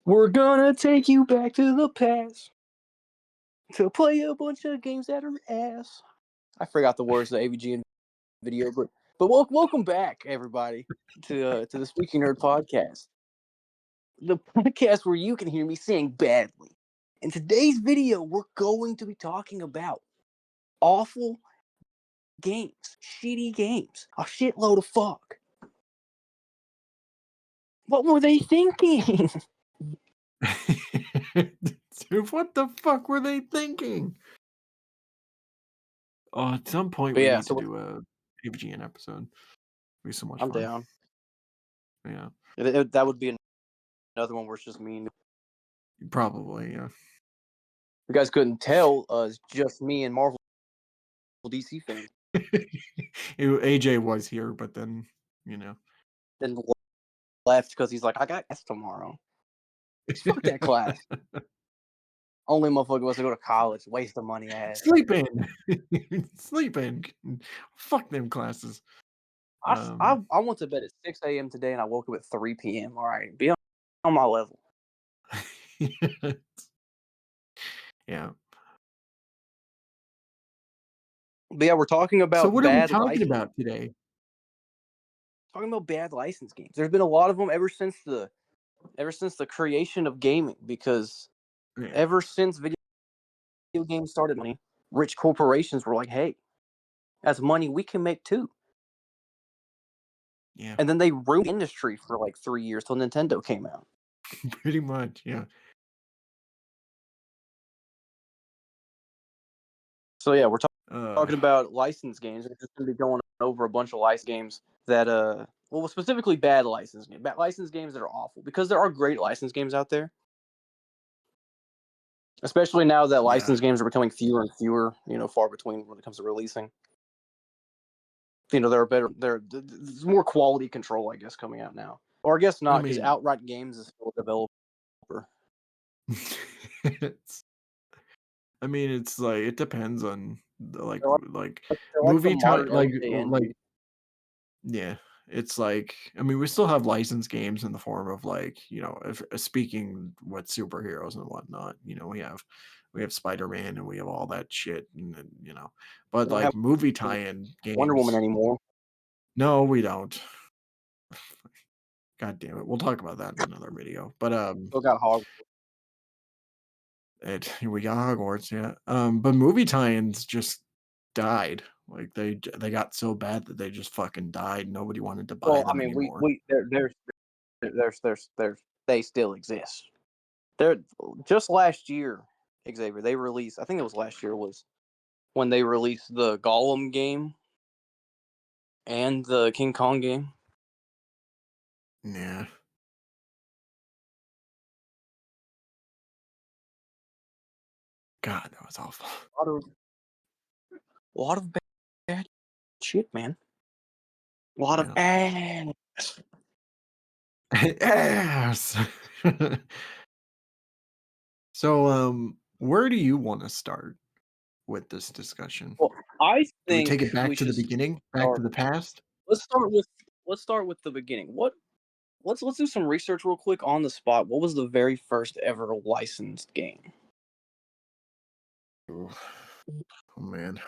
We're gonna take you back to the past to play a bunch of games that are ass. I forgot the words of the AVG video, but welcome back, everybody, to the Speaking Nerd podcast, the podcast where you can hear me sing badly. In today's video, we're going to be talking about awful games, shitty games, a shitload of fuck. What were they thinking? Dude, what the fuck were they thinking? Oh, at some point But we yeah, need to so do a AVGN episode. It'd be so much I'm fun. down. Yeah, That would be another one where it's just me. probably. Yeah. You guys couldn't tell, it's just me and Marvel DC fans. AJ was here, but then Then left because he's like, I got class tomorrow. Fuck that class. Only motherfucker wants to go to college. Waste of money ass. Sleeping, sleeping. Fuck them classes. I went to bed at 6 a.m. today and I woke up at 3 p.m. All right, be on my level. Yeah. But yeah, we're talking So about what are we bad talking license. about today? Talking about bad license games. There's been a lot of them ever since the creation of gaming, because Yeah. ever since video games started money, rich corporations were like, hey, that's money we can make too. Yeah. And then they ruined the industry for like 3 years till Nintendo came out. Pretty much. Yeah. So yeah, we're talking about licensed games. We're just going to be going over a bunch of licensed games that, well, specifically bad licensed games. Bad licensed games that are awful, because there are great licensed games out there. Especially now that licensed games are becoming fewer and fewer, far between when it comes to releasing. There's more quality control, I guess, coming out now. Or I guess not, because Outright Games is still a developer. It's like it depends on the They're like the movie time, modern LJN. yeah. It's like, we still have licensed games in the form of if speaking with superheroes and whatnot. We have Spider-Man and we have all that shit, and but We don't have like movie tie-in Wonder Woman games. anymore. No, we don't. God damn it. We'll talk about that in another video. But Still got Hogwarts. we got Hogwarts, yeah. But movie tie-ins just died. Like they got so bad that they just fucking died. Nobody wanted to buy Well, I them mean, anymore. they still exist. They're just last year, Xavier. They released. I think it was last year was when they released the Gollum game and the King Kong game. Yeah. God, that was awful. A lot of bad shit, man. A lot of ass. Ass. So, where do you want to start with this discussion? Well, I Do we think take it back we to the should beginning, back to start. the past? Let's start with the beginning. Let's do some research real quick on the spot. What was the very first ever licensed game? Oh man.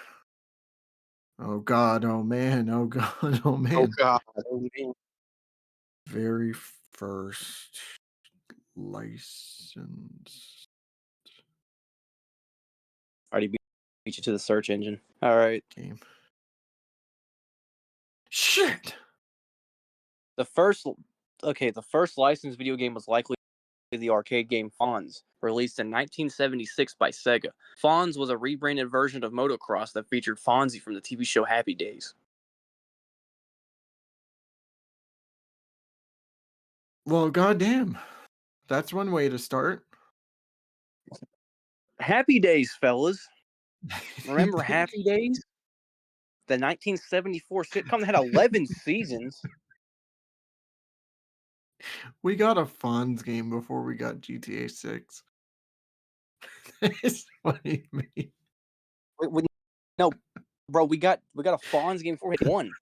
Oh God. Oh man. Oh God. Oh man. Oh God. Oh, man. Very first license Already beat you to the search engine. All right. game. Shit. The first licensed video game was likely the arcade game Fonz, released in 1976 by Sega. Fonz was a rebranded version of Motocross that featured Fonzie from the TV show Happy Days. Well, goddamn. That's one way to start. Happy Days, fellas. Remember Happy Days? The 1974 sitcom that had 11 seasons. We got a Fonz game before we got GTA 6. That's funny to me. No, bro, we got a Fonz game before we had one.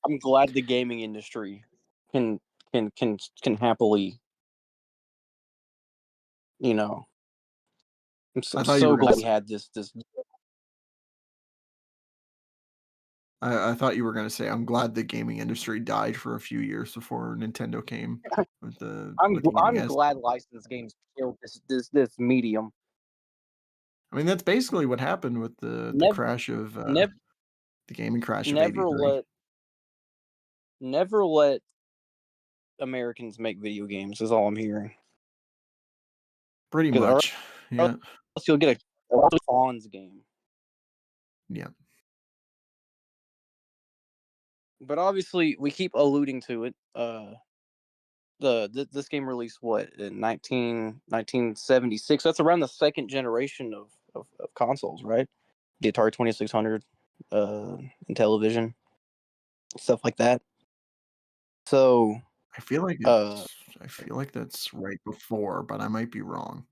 I'm glad the gaming industry can can happily, you know. I'm I thought you so were gonna glad we s had this. I thought you were gonna say, "I'm glad the gaming industry died for a few years before Nintendo came with the I'm NES." glad licensed games killed this medium. I mean, that's basically what happened with the Never crash of, never the gaming crash of never '83. let Americans make video games is all I'm hearing. Pretty Because or much. Yeah. else you'll get a Fonz game. Yeah. But obviously, we keep alluding to it. This game released what in 1976. That's around the second generation of consoles, right? The Atari 2600, and television stuff like that. So, uh, I feel like that's right before, but I might be wrong.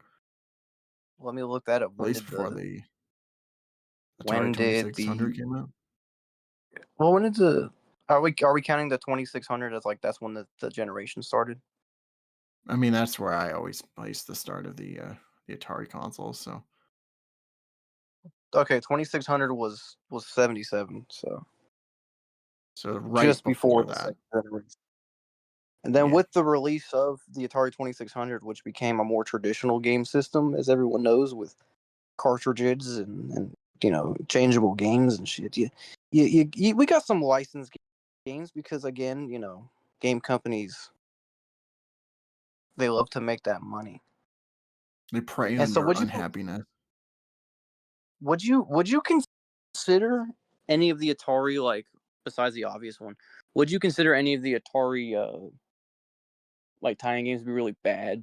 let me look that up. At least before the Atari When did 2600 the came out. when did the are we counting the 2600 as like that's when the generation started? I mean, that's where I always place the start of the Atari consoles, so Okay, 2600 was 77, so right just before before the that. second generation. And then Yeah. with the release of the Atari 2600, which became a more traditional game system, as everyone knows, with cartridges and changeable games and shit, we got some licensed games because again, game companies, they love to make that money. They prey And on so, your unhappiness. would you consider any of the Atari, like, besides the obvious one? Would you consider any of the Atari like tie-in games to be really bad?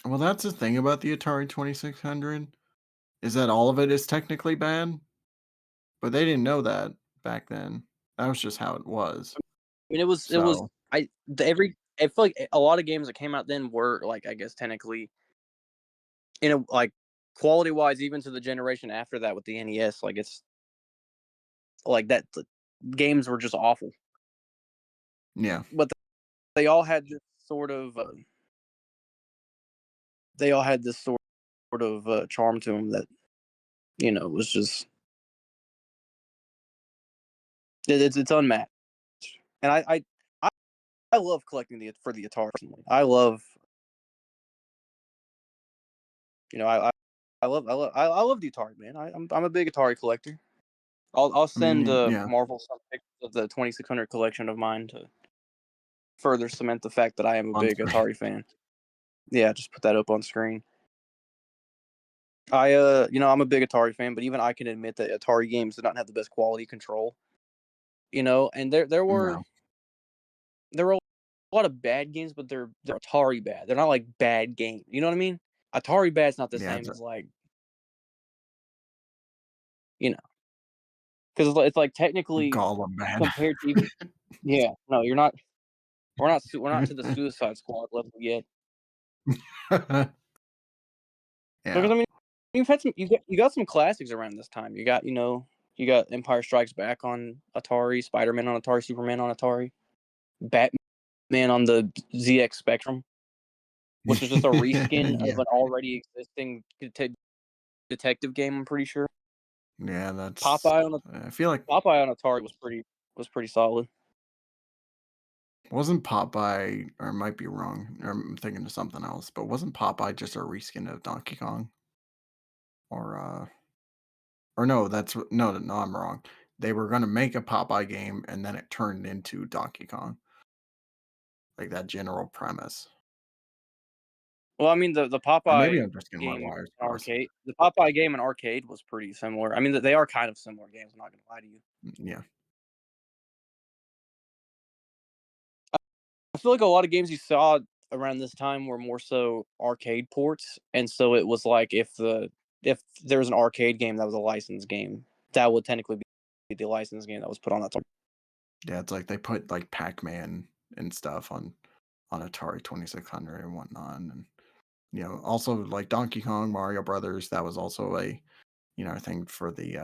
Well, that's the thing about the Atari 2600 is that all of it is technically bad, but they didn't know that back then. That was just how it was. I mean, it was So, I feel like a lot of games that came out then were, like, I guess technically, like, quality wise, even to the generation after that with the NES, like, it's like that. The games were just awful, yeah. but they all had this sort of charm to them that was just it's unmatched. And I love collecting for the Atari. Personally. I love the Atari, man. I'm a big Atari collector. I'll I mean, send yeah. Marvel some pictures of the 2600 collection of mine to further cement the fact that I am a On big screen. Atari fan. Yeah, just put that up on screen. I'm a big Atari fan, but even I can admit that Atari games did not have the best quality control. And No. there were a lot of bad games, but they're Atari bad. They're not like bad games. You know what I mean? Atari bad's not the Yeah, same it's a as, like, you know, because it's like technically Gollum bad. compared to even yeah, no, you're not. We're not to the Suicide Squad level yet. Because Yeah. I mean, you got some classics around this time. You got Empire Strikes Back on Atari, Spider-Man on Atari, Superman on Atari, Batman on the ZX Spectrum, which is just a reskin of Yeah. an already existing detective game. I'm pretty sure. Yeah, that's Popeye on the I feel like Popeye on Atari was pretty solid. wasn't Popeye or I might be wrong, or I'm thinking of something else, but wasn't Popeye just a reskin of Donkey Kong? Or no, no, I'm wrong. They were gonna make a Popeye game and then it turned into Donkey Kong, like that general premise. Well, I mean, the Or maybe Popeye I'm just getting my game wires in crossed. arcade, the Popeye game in arcade was pretty similar. I mean, they are kind of similar games. I'm not gonna lie to you. Yeah. I feel like a lot of games you saw around this time were more so arcade ports, and so it was like if there was an arcade game that was a licensed game, that would technically be the licensed game that was put on that. Yeah, it's like they put like Pac-Man and stuff on Atari 2600 and whatnot, and Also like Donkey Kong, Mario Brothers, that was also a thing for the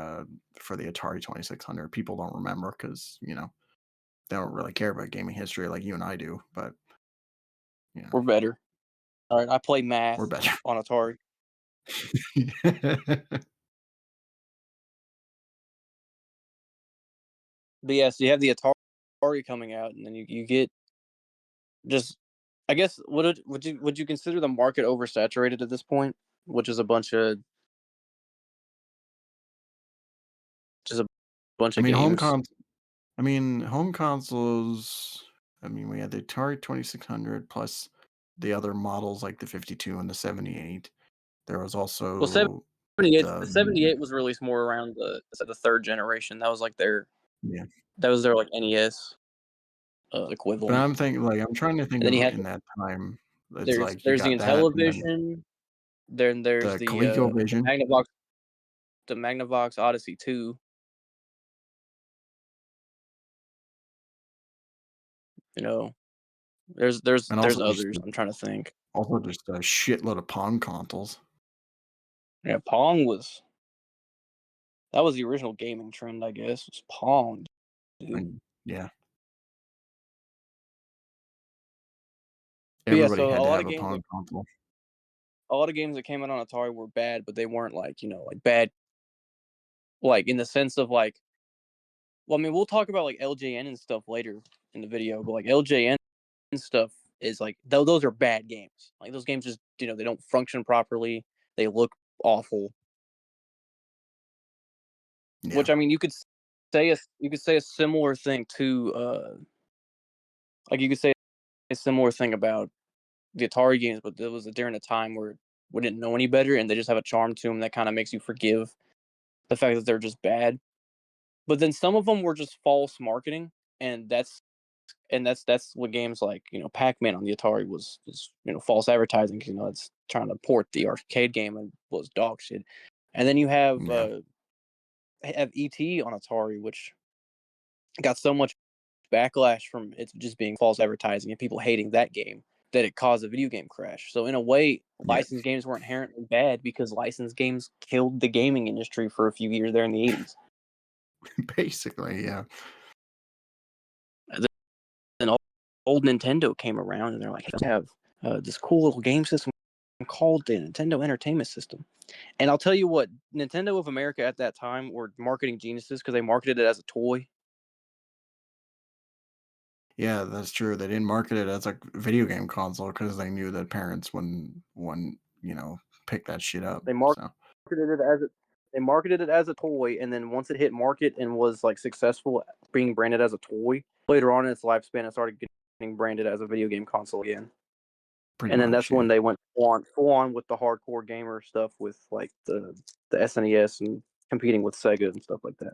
Atari 2600. People don't remember because they don't really care about gaming history like you and I do, but you know, We're better. All right, I play we're math better. on Atari. But yeah, so you have the Atari coming out, and then you get just, I guess, would you consider the market oversaturated at this point, which is a bunch of just a bunch I of mean, games. home consoles. I mean, we had the Atari 2600 plus the other models like the 52 and the 78. There was Well, also 78, the the 78 was released more around the third generation. That was like yeah. their like NES But equivalent. I'm thinking like I'm trying to think And then you of have in that time. It's there's like you there's the got that, and then Intellivision. Then there's the ColecoVision. The Magnavox Odyssey 2. You know, And there's also just others. I'm trying to think. a shitload of Pong consoles. Yeah, Pong was that was the original gaming trend, I guess. Was Pong, dude. And yeah, But yeah, everybody so had to have a Pong console. a lot of games that came out on Atari were bad, but they weren't like, like bad, like in the sense of like, well, I mean, we'll talk about like LJN and stuff later in the video, but like LJN stuff is like those are bad games. Like those games just, they don't function properly. They look awful. Yeah, Which, I mean, you could say a similar thing to like you could say a similar thing about the Atari games, but it was during a time where we didn't know any better, and they just have a charm to them that kind of makes you forgive the fact that they're just bad. But then some of them were just false marketing, and that's what games like, Pac-Man on the Atari was, false advertising. 'Cause, it's trying to port the arcade game and was dog shit. And then you yeah, have ET on Atari, which got so much backlash from it just being false advertising and people hating that game that it caused a video game crash. So in a way, yeah. licensed games were inherently bad because licensed games killed the gaming industry for a few years there in the 80s. Basically, yeah. And then old Nintendo came around and they're like, hey, we have this cool little game system called the Nintendo Entertainment System. And I'll tell you what, Nintendo of America at that time were marketing geniuses because they marketed it as a toy. Yeah, that's true. They didn't market it as a video game console because they knew that parents wouldn't pick that shit up. They So it as a they marketed it as a toy, and then once it hit market and was like successful being branded as a toy, later on in its lifespan, it started getting branded as a video game console again. pretty And then much, that's when yeah. they went full on with the hardcore gamer stuff with like the SNES and competing with Sega and stuff like that.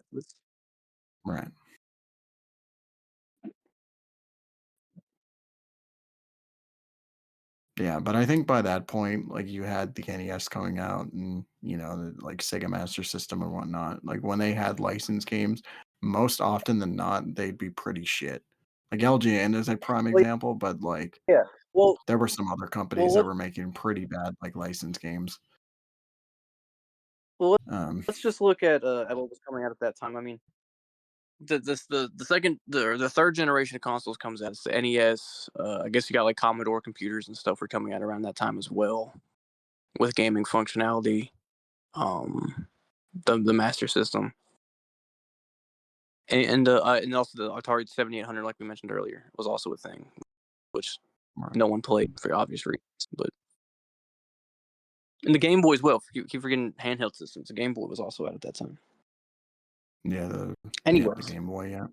Right. Yeah, but I think by that point, like you had the NES coming out and like Sega Master System and whatnot. Like when they had licensed games, most often than not, they'd be pretty shit. Like LGN is a prime Well, example, but like yeah. Well, there were some other companies well, that let's were making pretty bad like licensed games. well, Um, let's just look at what was coming out at that time. I mean, the second the third generation of consoles comes out. It's the NES. I guess you got like Commodore computers and stuff were coming out around that time as well with gaming functionality. Um, the Master System and also the Atari 7800, like we mentioned earlier, was also a thing, which right. no one played for obvious reasons. But and the Game Boy as well. Keep forgetting handheld systems. The Game Boy was also out at that time. Yeah, the Anyways, Game Boy, yeah.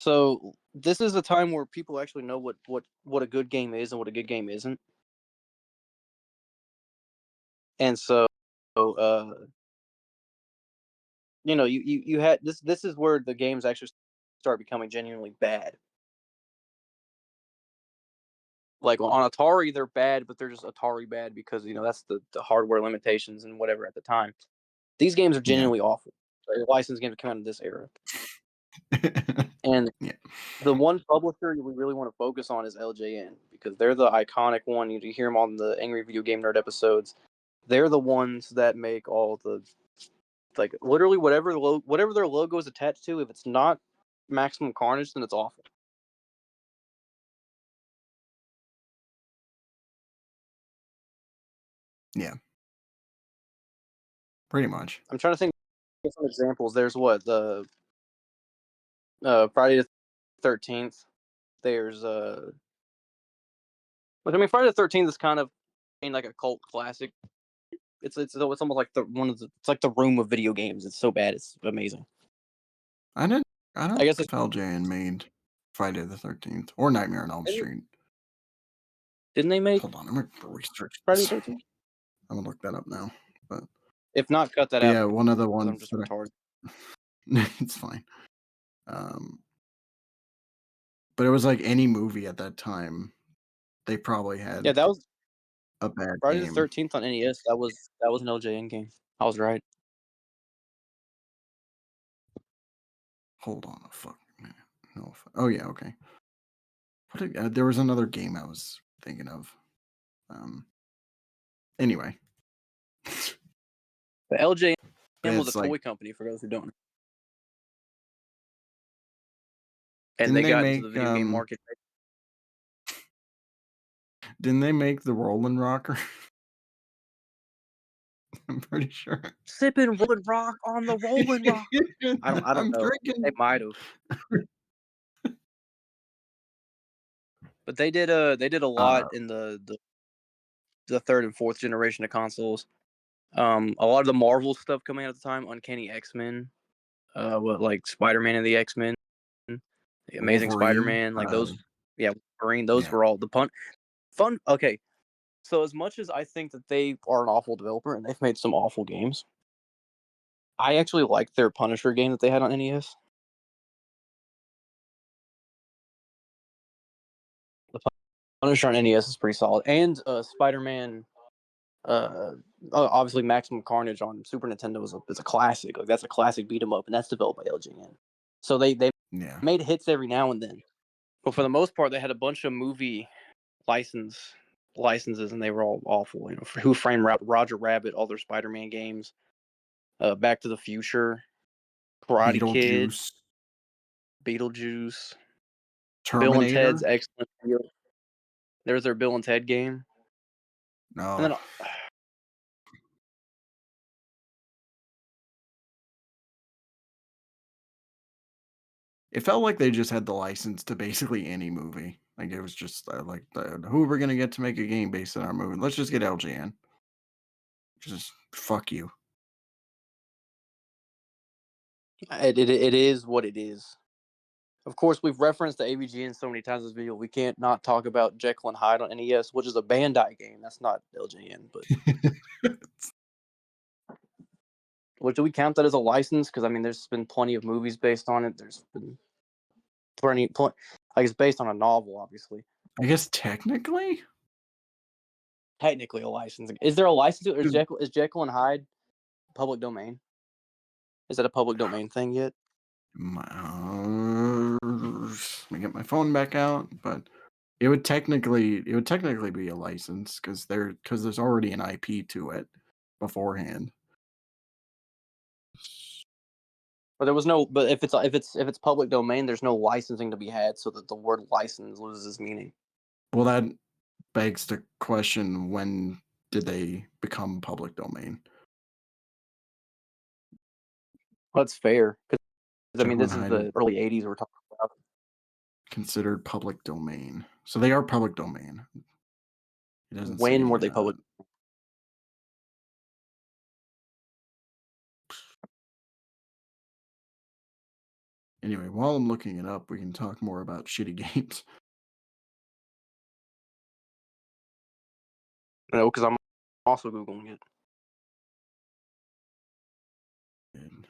so this is a time where people actually know what a good game is and what a good game isn't. And so, uh, you had this is where the games actually start becoming genuinely bad. Like on Atari, they're bad, but they're just Atari bad because that's the hardware limitations and whatever at the time. These games are Yeah. genuinely awful. Licensed games come out in this era. And Yeah. the one publisher we really want to focus on is LJN because they're the iconic one. You hear them on the Angry Video Game Nerd episodes. They're the ones that make all the like literally whatever their logo is attached to. If it's not Maximum Carnage, then it's awful. Yeah. Pretty much. I'm trying to think of some examples. There's what the Friday the 13th. There's but I mean Friday the 13th is kind of like a cult classic. It's almost like it's like the room of video games. It's so bad, it's amazing. I didn't I I don't guess know if LJN made Friday the 13th or Nightmare on Elm Street. didn't they make Hold on, I'm gonna research Friday this. the 13th? I'm gonna look that up now. But If not, cut that out yeah, one of the because I'm ones just that retarded. it's fine. Um, but it was like any movie at that time, they probably Yeah, had that was a bad Friday the game. 13th on NES. That was an LJN game. I was right. Hold on a fucking minute. No, oh yeah, okay. There was another game I was thinking of. Anyway, The LJN was a it's like toy company for those who don't know. And didn't they they got into the make video game market. didn't they make the Roland Rocker? I'm pretty sure. Sipping Rolling Rock on the Rolling Rock. I don't I'm know. They drinking. might have. But they did a lot in the third and fourth generation of consoles. A lot of the Marvel stuff coming out at the time, Uncanny X-Men, what like Spider-Man and the X-Men, the Amazing Wolverine. Spider-Man, like those, yeah, Wolverine, those Yeah, were all the fun. Okay, so as much as I think that they are an awful developer and they've made some awful games, I actually like their Punisher game that they had on NES. The Punisher on NES is pretty solid, and Spider-Man. Obviously, Maximum Carnage on Super Nintendo is a classic. Like that's a classic beat 'em up, and that's developed by LJN. So they yeah. made hits every now and then, but for the most part, they had a bunch of movie licenses, and they were all awful. You know, Who Framed Roger Rabbit, all their Spider-Man games, Back to the Future, Karate Kid, Beetlejuice, Beetlejuice, Bill and Ted's Terminator. Excellent Deal. There's their Bill and Ted game, and No, then it felt like they just had the license to basically any movie. Like it was just like who are we gonna get to make a game based on our movie? Let's just get LJN. Just fuck you. it is what it is. Of course, we've referenced the AVGN so many times in this video, we can't not talk about Jekyll and Hyde on NES, which is a Bandai game. That's not LJN, but do we count that as a license? Because I mean, there's been plenty of movies based on it. There's been like it's based on a novel, obviously. I guess technically, Technically, a license. Is there a license? Is Jekyll and Hyde public domain? Is that a public domain thing yet? let me get my phone back out. But it would technically be a license because there's already an IP to it beforehand. But there was no. But if it's public domain, there's no licensing to be had, so that the word license loses meaning. Well, that begs the question: when did they become public domain? Well, that's fair. Because I mean, Jekyll and this is Hyde the early '80s we're talking about. considered public domain, so they are public domain. It doesn't When say. were they public? Anyway, while I'm looking it up, we can talk more about shitty games. No, because I'm also googling it. And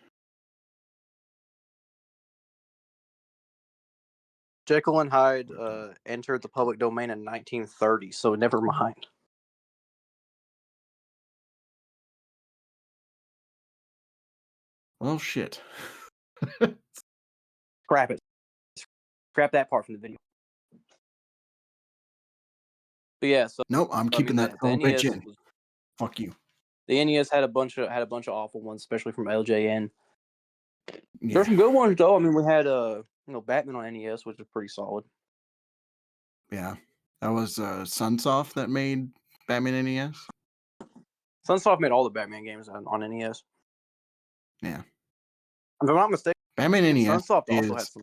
Jekyll and Hyde entered the public domain in 1930, so never mind. well, shit. Scrap it. Scrap that part from the video. But yeah, so Nope, I'm keeping that the son of a bitch NES in. Fuck you. the NES had a bunch of awful ones, especially from LJN. There's Yeah, some good ones though. I mean, we had Batman on NES, which is pretty solid. yeah. That was Sunsoft that made Batman NES. Sunsoft made all the Batman games on NES. Yeah, If I'm not mistaken, Batman NES Sunsoft also had is some.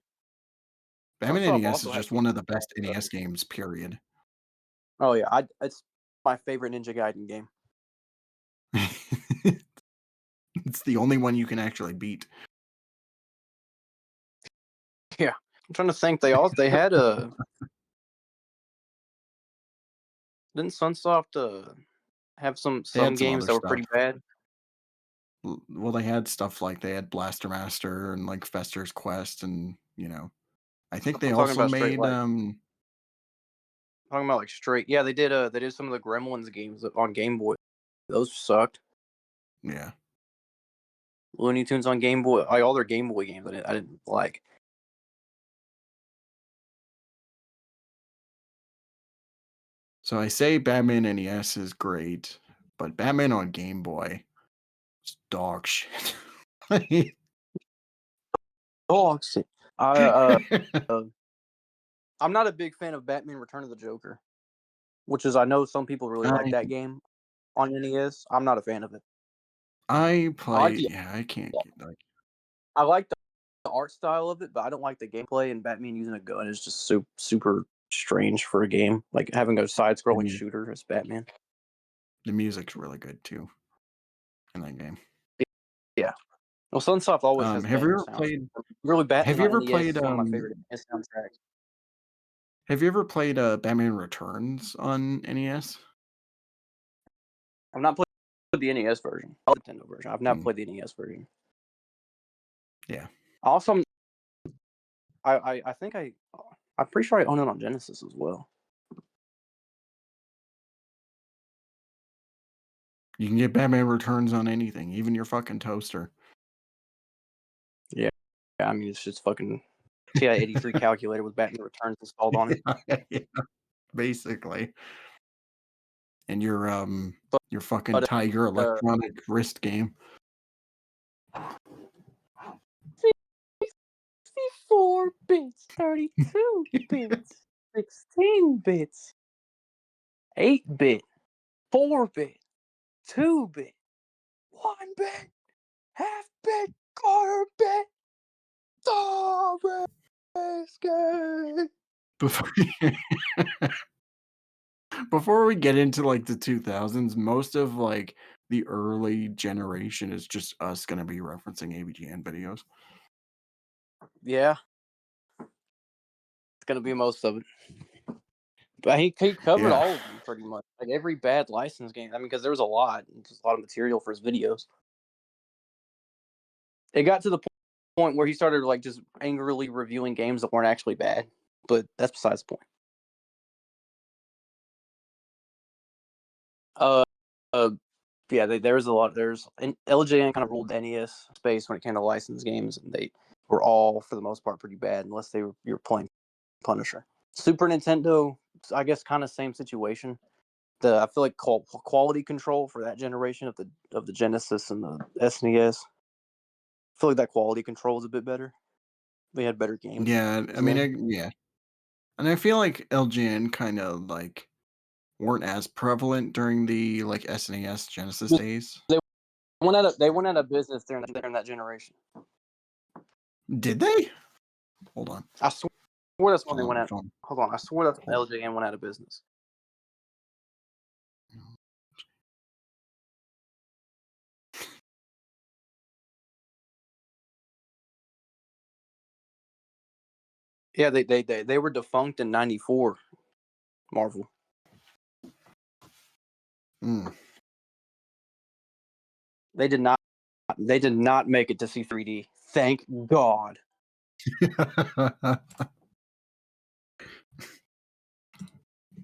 Batman Sunsoft NES also is had just some. one of the best NES games. Period. Oh yeah, it's my favorite Ninja Gaiden game. It's the only one you can actually beat. Yeah, I'm trying to think. They had a didn't Sunsoft have some They had some games other that were stuff. pretty bad. Well, they had stuff like they had Blaster Master and like Fester's Quest, and I think they I'm talking also about straight made like talking about like straight. Yeah, they did some of the Gremlins games on Game Boy. Those sucked. yeah. Looney Tunes on Game Boy, like all their Game Boy games, I didn't like. So I say Batman NES is great, but Batman on Game Boy is dog shit. Oh shit! Uh, I'm not a big fan of Batman: Return of the Joker, which is I know some people really like I that game on NES. I'm not a fan of it. I I like play the yeah, I can't get like I like the art style of it, but I don't like the gameplay. And Batman using a gun is just super strange for a game. Like having a the side-scrolling mu- shooter as Batman. the music's really good too in that game. Yeah. Well, Sunsoft always has Have you banger ever sounds. played Really, have Batman you on ever NES played is one of my favorite NES soundtracks. Batman Returns on NES? I've not played the NES version, the Nintendo version. I've not Hmm, played the NES version. yeah. Also, I think I'm pretty sure I own it on Genesis as well. You can get Batman Returns on anything, even your fucking toaster. Yeah. I mean, it's just fucking TI-83 calculator with Batman Returns installed on it. Yeah, basically. And your fucking But Tiger uh, electronic wrist game. 64 bits, 32 bits, 16 bits, 8 bit, 4 bit, 2 bit, 1 bit, half bit, quarter bit, the game. Before before we get into like the 2000s, most of like the early generation is just us going to be referencing AVGN videos. Yeah, it's gonna be most of it. But he covered Yeah. all of them pretty much, like every bad license game. I mean, because there was just a lot of material for his videos. It got to the point where he started like just angrily reviewing games that weren't actually bad, but that's besides the point. Uh, uh yeah, there was a lot. And LJN kind of ruled the NES space when it came to licensed games, and they were all for the most part pretty bad, unless you were playing Punisher. Super Nintendo, I guess, kind of same situation. I feel like quality control for that generation of the Genesis and the SNES. I feel like that quality control is a bit better. They had better games Yeah, I mean, then. yeah. And I feel like LGN kind of like weren't as prevalent during the like SNES Genesis days. They they went out of business during that generation. Did they? Hold on. I swear that's when Pull they out went my out. phone. Hold on, I swear that's when Hold LJN went out of business. Yeah, they were defunct in '94. Marvel. Mm. They did not. They did not make it to C3D. Thank God.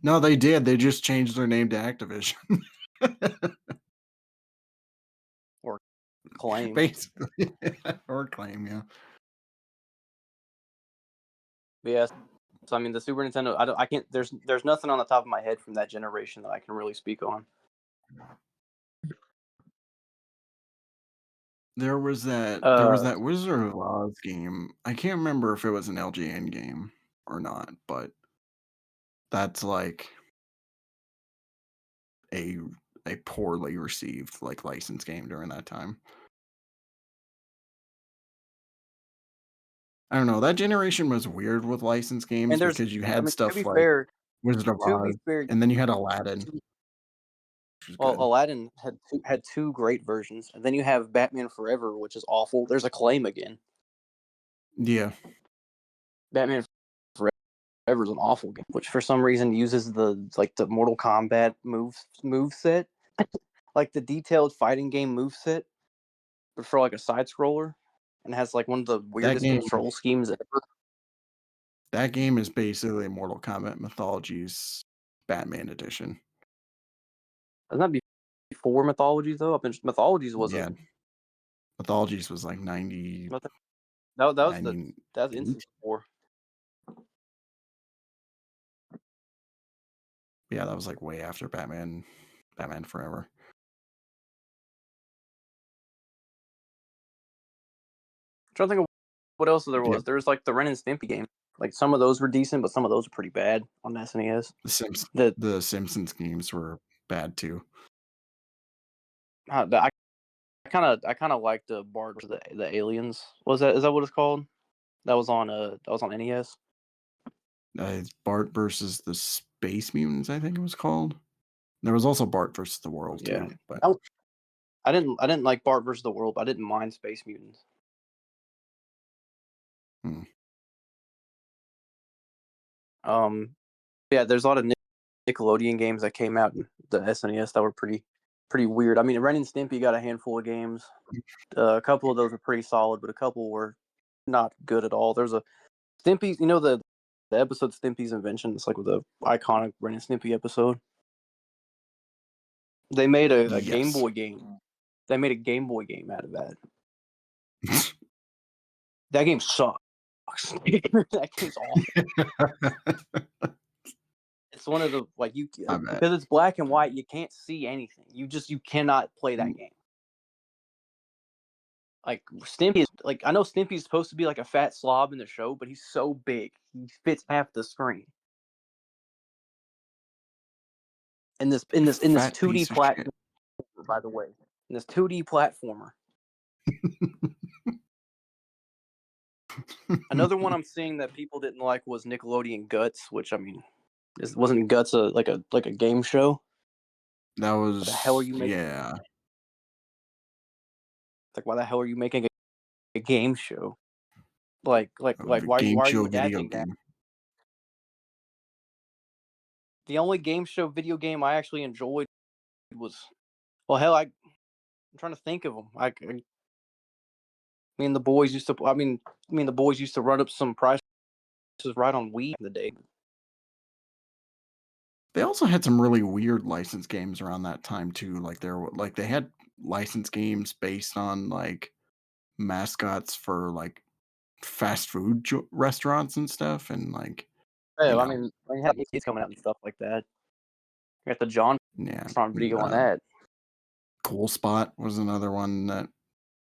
No, they did. They just changed their name to Activision. Or claim. Basically. Or claim, yeah. yes. So I mean, the Super Nintendo. I can't. There's nothing on the top of my head from that generation that I can really speak on. There was that Wizard of Oz game. I can't remember if it was an LGN game or not, but that's like a a poorly received like license game during that time. I don't know. That generation was weird with license and games there's. because you I had mean, stuff like Wizard of to be Oz, fair, and then you had Aladdin, which was well, good. Aladdin had two great versions, and then you have Batman Forever, which is awful. There's a claim again. Yeah, Batman Forever is an awful game, which for some reason uses the Mortal Kombat move set, like the detailed fighting game move set, but for like a side scroller, and has like one of the that weirdest game control schemes ever. that game is basically Mortal Kombat Mythologies Batman edition. Doesn't that before Mythologies though? Mythologies was a Yeah, Mythologies was like 90, that that was the 98. that was Instance before. Yeah, that was like way after Batman Forever. I'm trying to think of what else there Yep. was. There was like the Ren and Stimpy game. Like some of those were decent, but some of those were pretty bad on SNES. The The Simpsons games were bad too. I kind of liked the Bart the Aliens. Is that what it's called? That was on NES. Bart versus the Space Mutants, I think it was called. There was also Bart versus the World Yeah, too, but I didn't like Bart versus the World, but I didn't mind Space Mutants. hmm. Yeah, there's a lot of Nickelodeon games that came out in the SNES that were pretty weird. I mean, Ren and Stimpy got a handful of games. A couple of those were pretty solid, but a couple were not good at all. There's a Stimpy's, the episode Stimpy's Invention. It's like with the iconic Ren and Stimpy episode. They made a Game Yes. Boy game. They made a Game Boy game out of that. That game sucks. That game's awful. It's one of the because it's black and white. You can't see anything. You cannot play that game. Like Stimpy is like I know Stimpy's supposed to be like a fat slob in the show, but he's so big he fits half the screen. In this Fat 2D piece of shit. platformer, by the way, in this 2D platformer. Another one I'm seeing that people didn't like was Nickelodeon Guts, which I mean, wasn't Guts like a game show? That What the hell are was you making? yeah. It's like, why the hell are you making a game show? Like The game why are you show video adapting that? game. The only game show video game I actually enjoyed was well, hell, I'm trying to think of them. Me and the boys used to. Me and the boys used to run up some prices right on Wii in the day. They also had some really weird license games around that time too. Like they had license games based on like mascots for like fast food restaurants and stuff, and like Yeah, you know, you have kids coming out and stuff like that. You got the John yeah. restaurant video on that. Cool Spot was another one that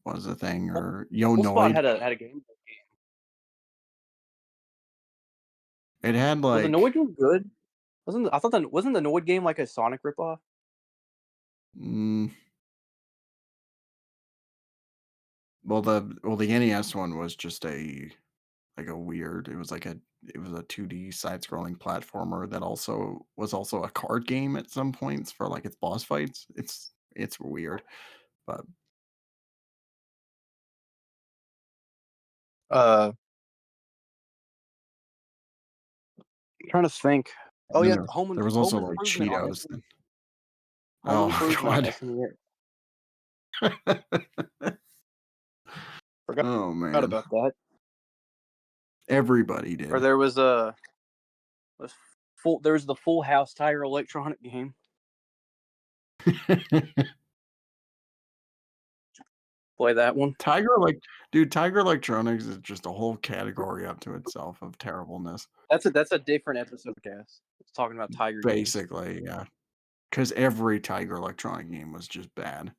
was a thing, or Yo Cool Spot Noid. had a game. It had Was the like Noid game good? Wasn't the Noid game like a Sonic ripoff? mm, the NES one was just a like a weird. It was a 2D side scrolling platformer that was also a card game at some points for like its boss fights. It's weird, but I'm trying to think. Oh then yeah, there was Home also like Improvement on Cheetos. SNES. Home Oh Improvement on god. SNES. Forgot Oh man. about that. Everybody Or did. there was there was the Full House Tiger Electronic game. Play that one. Tiger Electronics is just a whole category unto itself of terribleness. That's a different episode cast. It's talking about Tiger games. Basically, yeah. Because every Tiger Electronic game was just bad.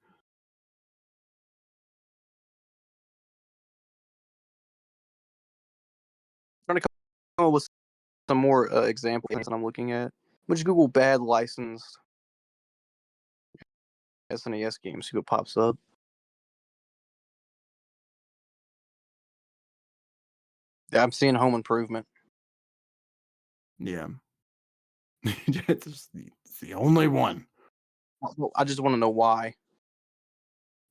Trying to come up with some more examples that I'm looking at. Just Google bad licensed SNES games. See what pops up. Yeah, I'm seeing Home Improvement. Yeah. It's the only one. Well, I just want to know why.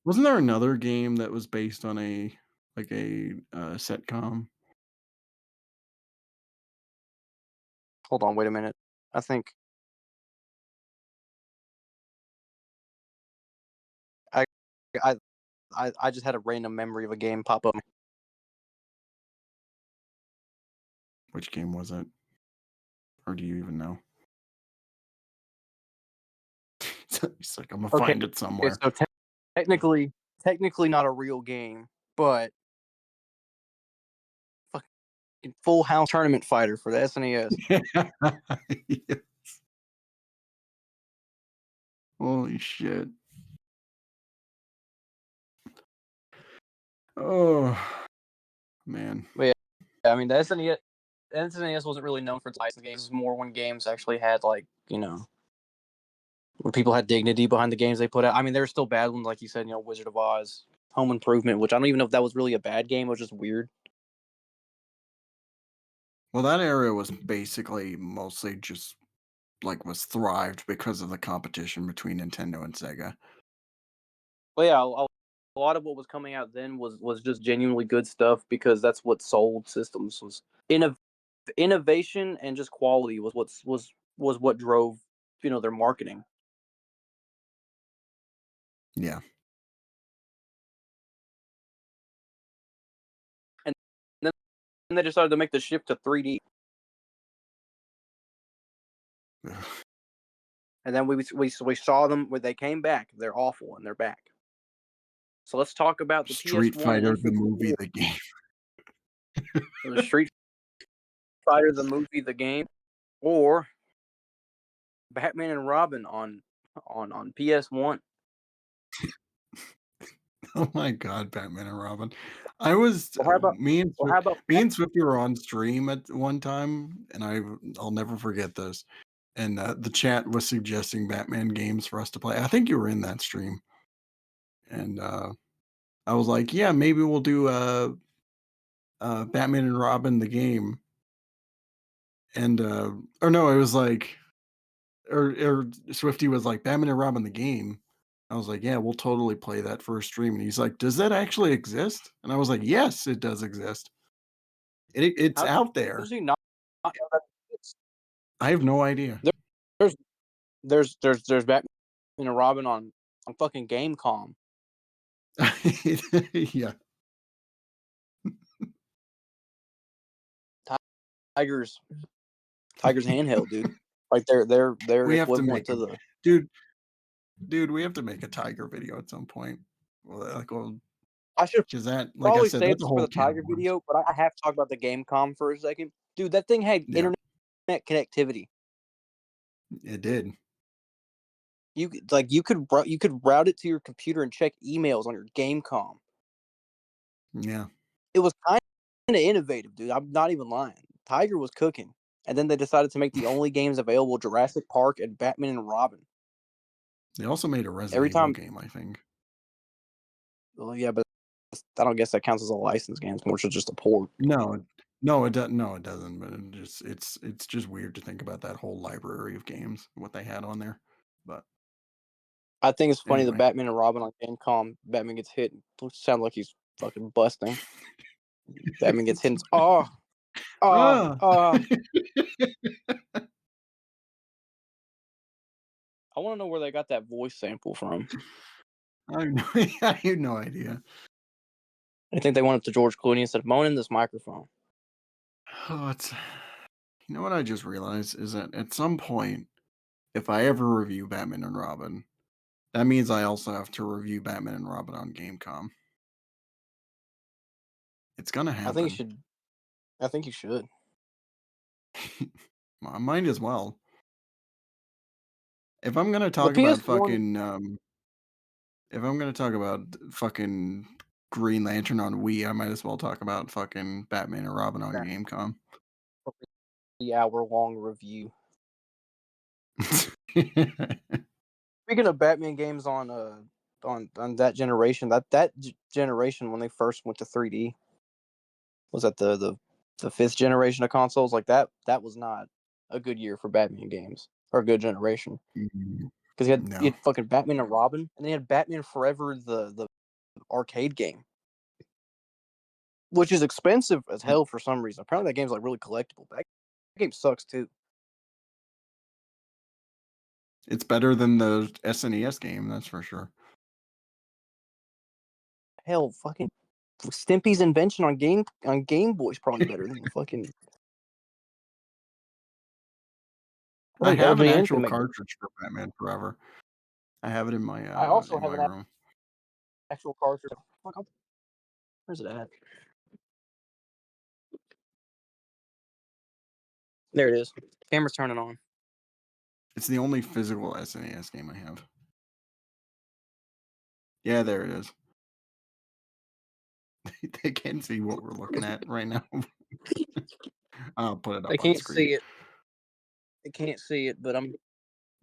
Wasn't there another game that was based on a sitcom? Hold on, wait a minute. I think I I I just had a random memory of a game pop up. Which game was it? Or do you even know? He's like, I'm gonna Okay, find it somewhere. so technically not a real game, but fucking Full House Tournament Fighter for the SNES. Yes. Holy shit. Oh man. But yeah, I mean the SNES wasn't really known for its licensed games. It was more when games actually had when people had dignity behind the games they put out. I mean, there were still bad ones, like you said, Wizard of Oz, Home Improvement, which I don't even know if that was really a bad game. It was just weird. Well, that area was basically mostly just was thrived because of the competition between Nintendo and Sega. But yeah, a lot of what was coming out then was just genuinely good stuff because that's what sold systems was innovation and just quality was what drove their marketing. Yeah. And then they decided to make the shift to 3D. And then we saw them when they came back. They're awful and they're back. So let's talk about the Street PS1 and Fighter the movie, N64. the game. The Street Fighter the movie, the game, or Batman and Robin on PS1. Oh my god, Batman and Robin. I was Or how about or how about me and Swifty were on stream at one time, and I'll never forget this. And the chat was suggesting Batman games for us to play. I think you were in that stream, and I was like, "Yeah, maybe we'll do Batman and Robin the game." And or no, it was like, or Swifty was like, "Batman and Robin the game." I was like, "Yeah, we'll totally play that for a stream." And he's like, "Does that actually exist?" And I was like, "Yes, it does exist. It's how out does there." he not know that exists? I have no idea. There- There's there's Batman and Robin on fucking Gamecom. Yeah, Tigers Tigers handheld, dude. Like they're we have to equivalent make to a the. dude, we have to make a tiger video at some point. Well, I should because that, like I probably said, save that's a this for whole the can of Tiger worms. video, but I have to talk about the Gamecom for a second, dude. That thing had Yeah, internet connectivity. it did. You could route it to your computer and check emails on your Gamecom. Yeah. It was kind of innovative, dude. I'm not even lying. Tiger was cooking, and then they decided to make the only games available Jurassic Park and Batman and Robin. They also made a Every Resident Evil time, game, I think. well, yeah, but I don't guess that counts as a license game. It's more just a port. No, it doesn't. But it's just weird to think about that whole library of games, what they had on there. But I think it's funny the anyway, Batman and Robin on Gamecom. Batman gets hit. Sounds like he's fucking busting. Batman gets hit. And, oh, oh, ah, oh. I want to know where they got that voice sample from. I have no, I have no idea. I think they went up to George Clooney and said, "Moan in this microphone." Oh, you know what I just realized is that at some point, if I ever review Batman and Robin, that means I also have to review Batman and Robin on Gamecom. It's gonna I think you happen. should. I think you should. I might as well. If I'm gonna The talk about PS1. fucking, if I'm gonna talk about fucking Green Lantern on Wii, I might as well talk about fucking Batman and Robin on That Gamecom. 3-hour-long review. Speaking of Batman games on that generation, generation when they first went to 3D, was that the fifth generation of consoles? Like that was not a good year for Batman games or a good generation Mm, because you no. had fucking Batman and Robin, and then you had Batman Forever, the arcade game, which is expensive as hell for some reason. Apparently, that game's like really collectible. That game sucks too. It's better than the SNES game, that's for sure. Hell, fucking Stimpy's invention on Game Boy is probably better than the fucking. I I think have an LJN can actual make. cartridge for Batman Forever. I have it I also in have my an room. actual cartridge. Where's it at? There it is. Camera's turning on. It's the only physical SNES game I have. Yeah, there it is. They can't see what we're looking at right now. I'll put it They up on can't screen. see it. They can't see it, but I'm.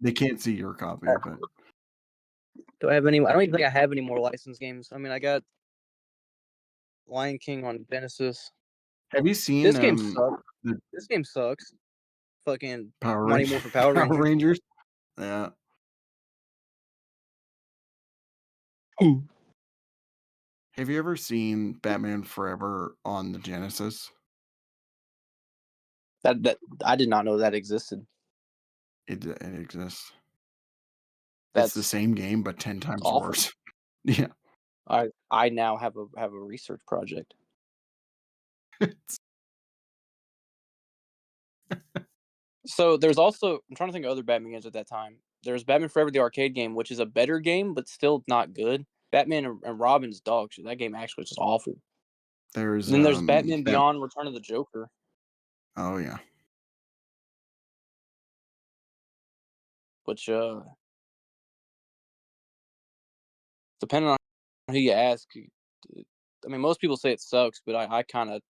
They can't see your copy of it. Do I have any? I don't even think I have any more licensed games. I mean, I got Lion King on Genesis. Have you seen This game sucks. the This game sucks. Fucking Power Mighty Rangers? Morphin Power Power Rangers. Rangers? Yeah. Have you ever seen Batman Forever on the Genesis? That I did not know that existed. It exists. It's the That's same game, but 10 times awful. worse. Yeah. I now have a research project. It's So there's also I'm trying to think of other Batman games at that time. There's Batman Forever the arcade game, which is a better game, but still not good. Batman and Robin's dog shit. That game actually is just awful. there's, And then there's Batman Bat Beyond: Return of the Joker, oh, yeah. which depending on who you ask, I mean most people say it sucks, but I kind of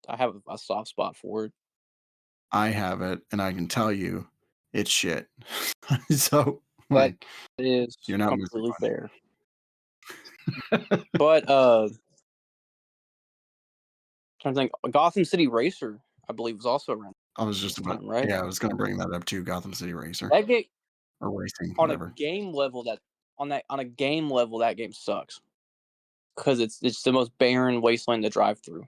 I have a soft spot for it. I have it, and I can tell you it's shit. So, That like, is you're not missing completely fair. much. But trying to think, Gotham City Racer, I believe, was also around I was just this about time, right? yeah, I was gonna bring that up too, Gotham City Racer That game or Racing, on a whatever. game level on a game level that game sucks because it's the most barren wasteland to drive through.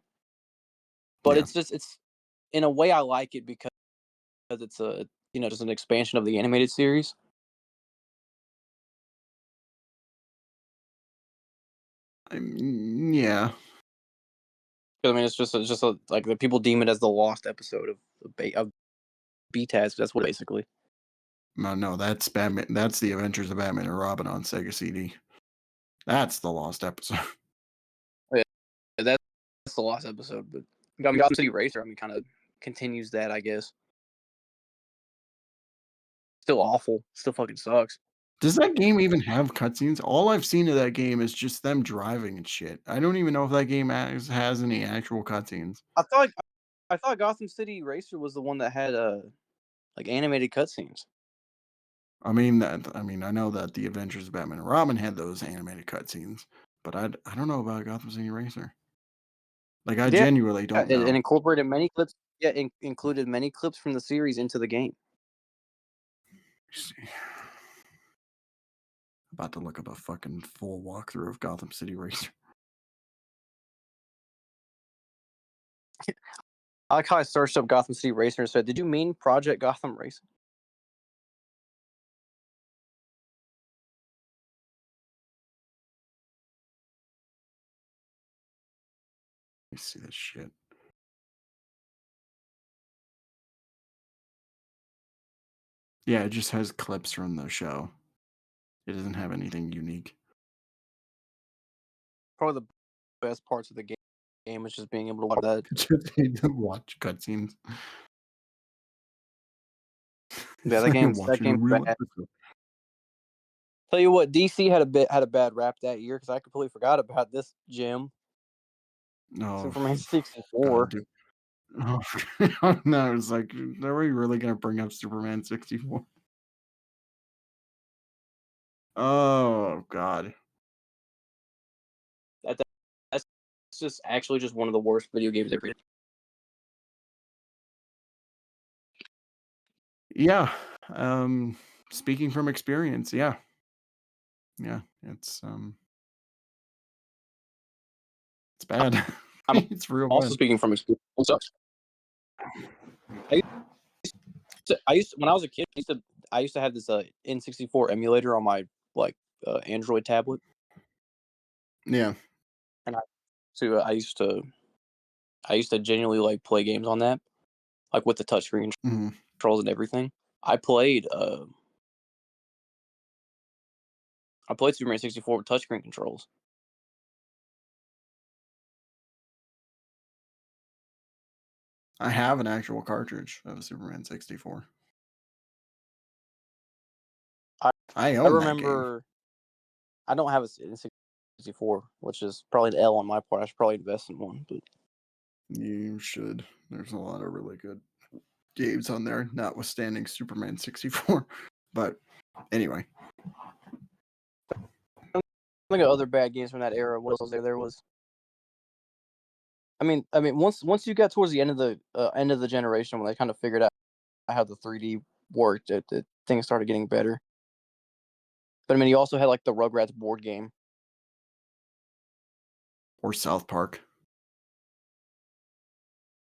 But Yeah. it's in a way I like it because it's a just an expansion of the animated series. Yeah. 'Cause, I mean, it's just like the people deem it as the lost episode of BTAS. That's what basically. No, that's Batman that's the Adventures of Batman and Robin on Sega CD. That's the lost episode. Yeah, that's the lost episode. But I mean, Gotham City Racer, I mean, kind of continues that, I guess. Still awful. Still fucking sucks. Does that game even have cutscenes? All I've seen of that game is just them driving and shit. I don't even know if that game has any actual cutscenes. I thought I thought Gotham City Racer was the one that had like animated cutscenes. I know that the Adventures of Batman and Robin had those animated cutscenes, but I don't know about Gotham City Racer. Like, I Yeah, genuinely don't it know. incorporated many clips. Yeah, included many clips from the series into the game. Let's see. About to look up a fucking full walkthrough of Gotham City Racer. I like how I searched up Gotham City Racer and said, "Did you mean Project Gotham Racing?" Let me see this shit. Yeah, it just has clips from the show. It doesn't have anything unique. Probably the best parts of the game. game is just being able to watch that. Just need to watch cutscenes. Yeah, It's that like game's that watching a game's real bad. episode. Tell you what, DC had a bad rap that year because I completely forgot about this gem, Oh, Superman God, 64. dude. Oh, no, it's like, are we really gonna bring up Superman 64? Oh, God. That, that that's just actually just one of the worst video games ever. Yeah, speaking from experience, yeah. Yeah, it's bad. I'm It's real also bad. speaking from experience. I when I was a kid, I used to have this N64 emulator on my like Android tablet, Yeah. and I used to genuinely like play games on that, like with the touchscreen Mhm. controls and everything. I played uh I played Superman 64 with touchscreen controls. I have an actual cartridge of a Superman 64. I I I own that game. remember I don't have a N64, which is probably the L on my part. I should probably invest in one, but You should. There's a lot of really good games on there, notwithstanding Superman 64. But anyway, I think of other bad games from that era. What else was there? There was once you got towards the end of the generation when they kind of figured out how the 3D worked, things started getting better. But I mean, you also had like the Rugrats board game. or South Park.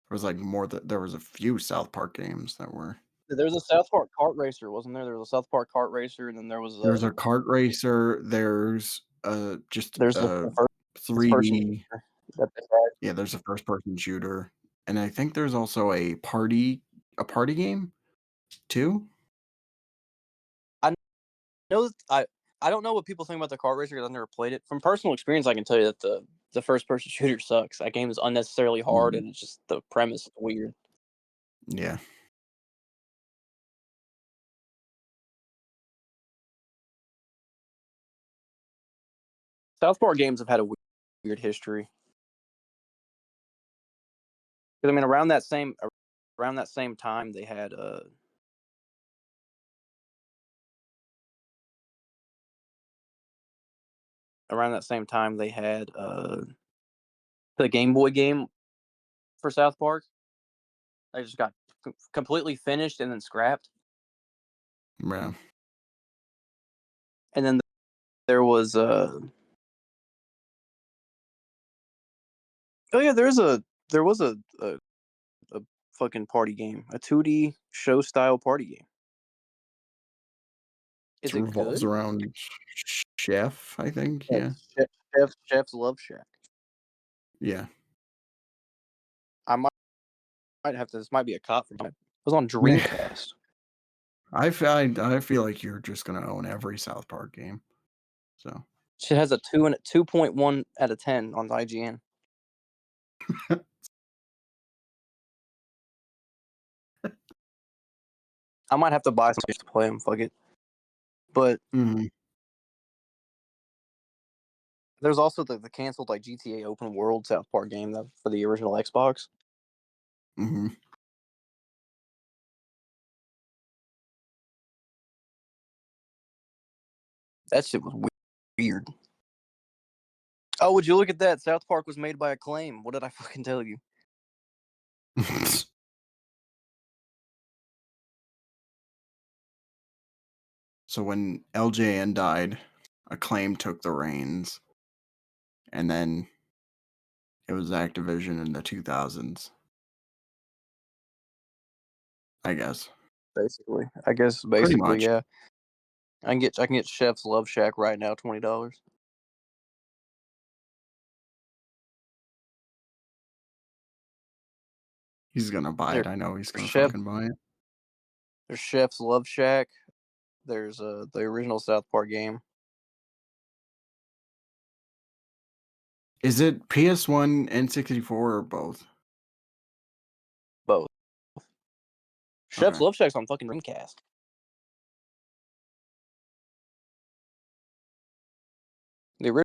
There was like there was a few South Park games that were. There was a South Park kart racer, wasn't there? There was a South Park kart racer, and then There's a kart racer. There's just there's the a first person 3D. shooter that they had. Yeah, there's a first person shooter, and I think there's also a party game too. I know that I don't know what people think about the kart racer because I've never played it. From personal experience, I can tell you that the first person shooter sucks. That game is unnecessarily hard, Mm, and it's just the premise is weird. yeah. South Park games have had a weird history. Because I mean, around that same time, they had around that same time they had the Game Boy game for South Park. They just got completely finished and then scrapped. Yeah. And then there was oh yeah, there was a fucking party game, a 2D show style party game. It Is it revolves good? around Chef, I think. Yeah. Chef's Love Shack. Yeah. I might have to. This might be a cop for me. It was on Dreamcast. I feel like you're just gonna own every South Park game. So It has a 2.1 out of 10 on IGN. I might have to buy some to play them. Fuck it. But Mhm, there's also the canceled like GTA Open World South Park game that for the original Xbox. mhm. That shit was weird. Oh, would you look at that? South Park was made by Acclaim. What did I fucking tell you? So when LJN died, Acclaim took the reins, and then it was Activision in the 2000s, I guess. Basically, I guess Pretty basically, much. yeah. I can get Chef's Love Shack right now, $20. He's gonna buy There, it. I know he's gonna Chef, fucking buy it. there's Chef's Love Shack. There's the original South Park game. Is it PS1, N64, or both? Both. Chef's Okay. Love Shack's on fucking Dreamcast. The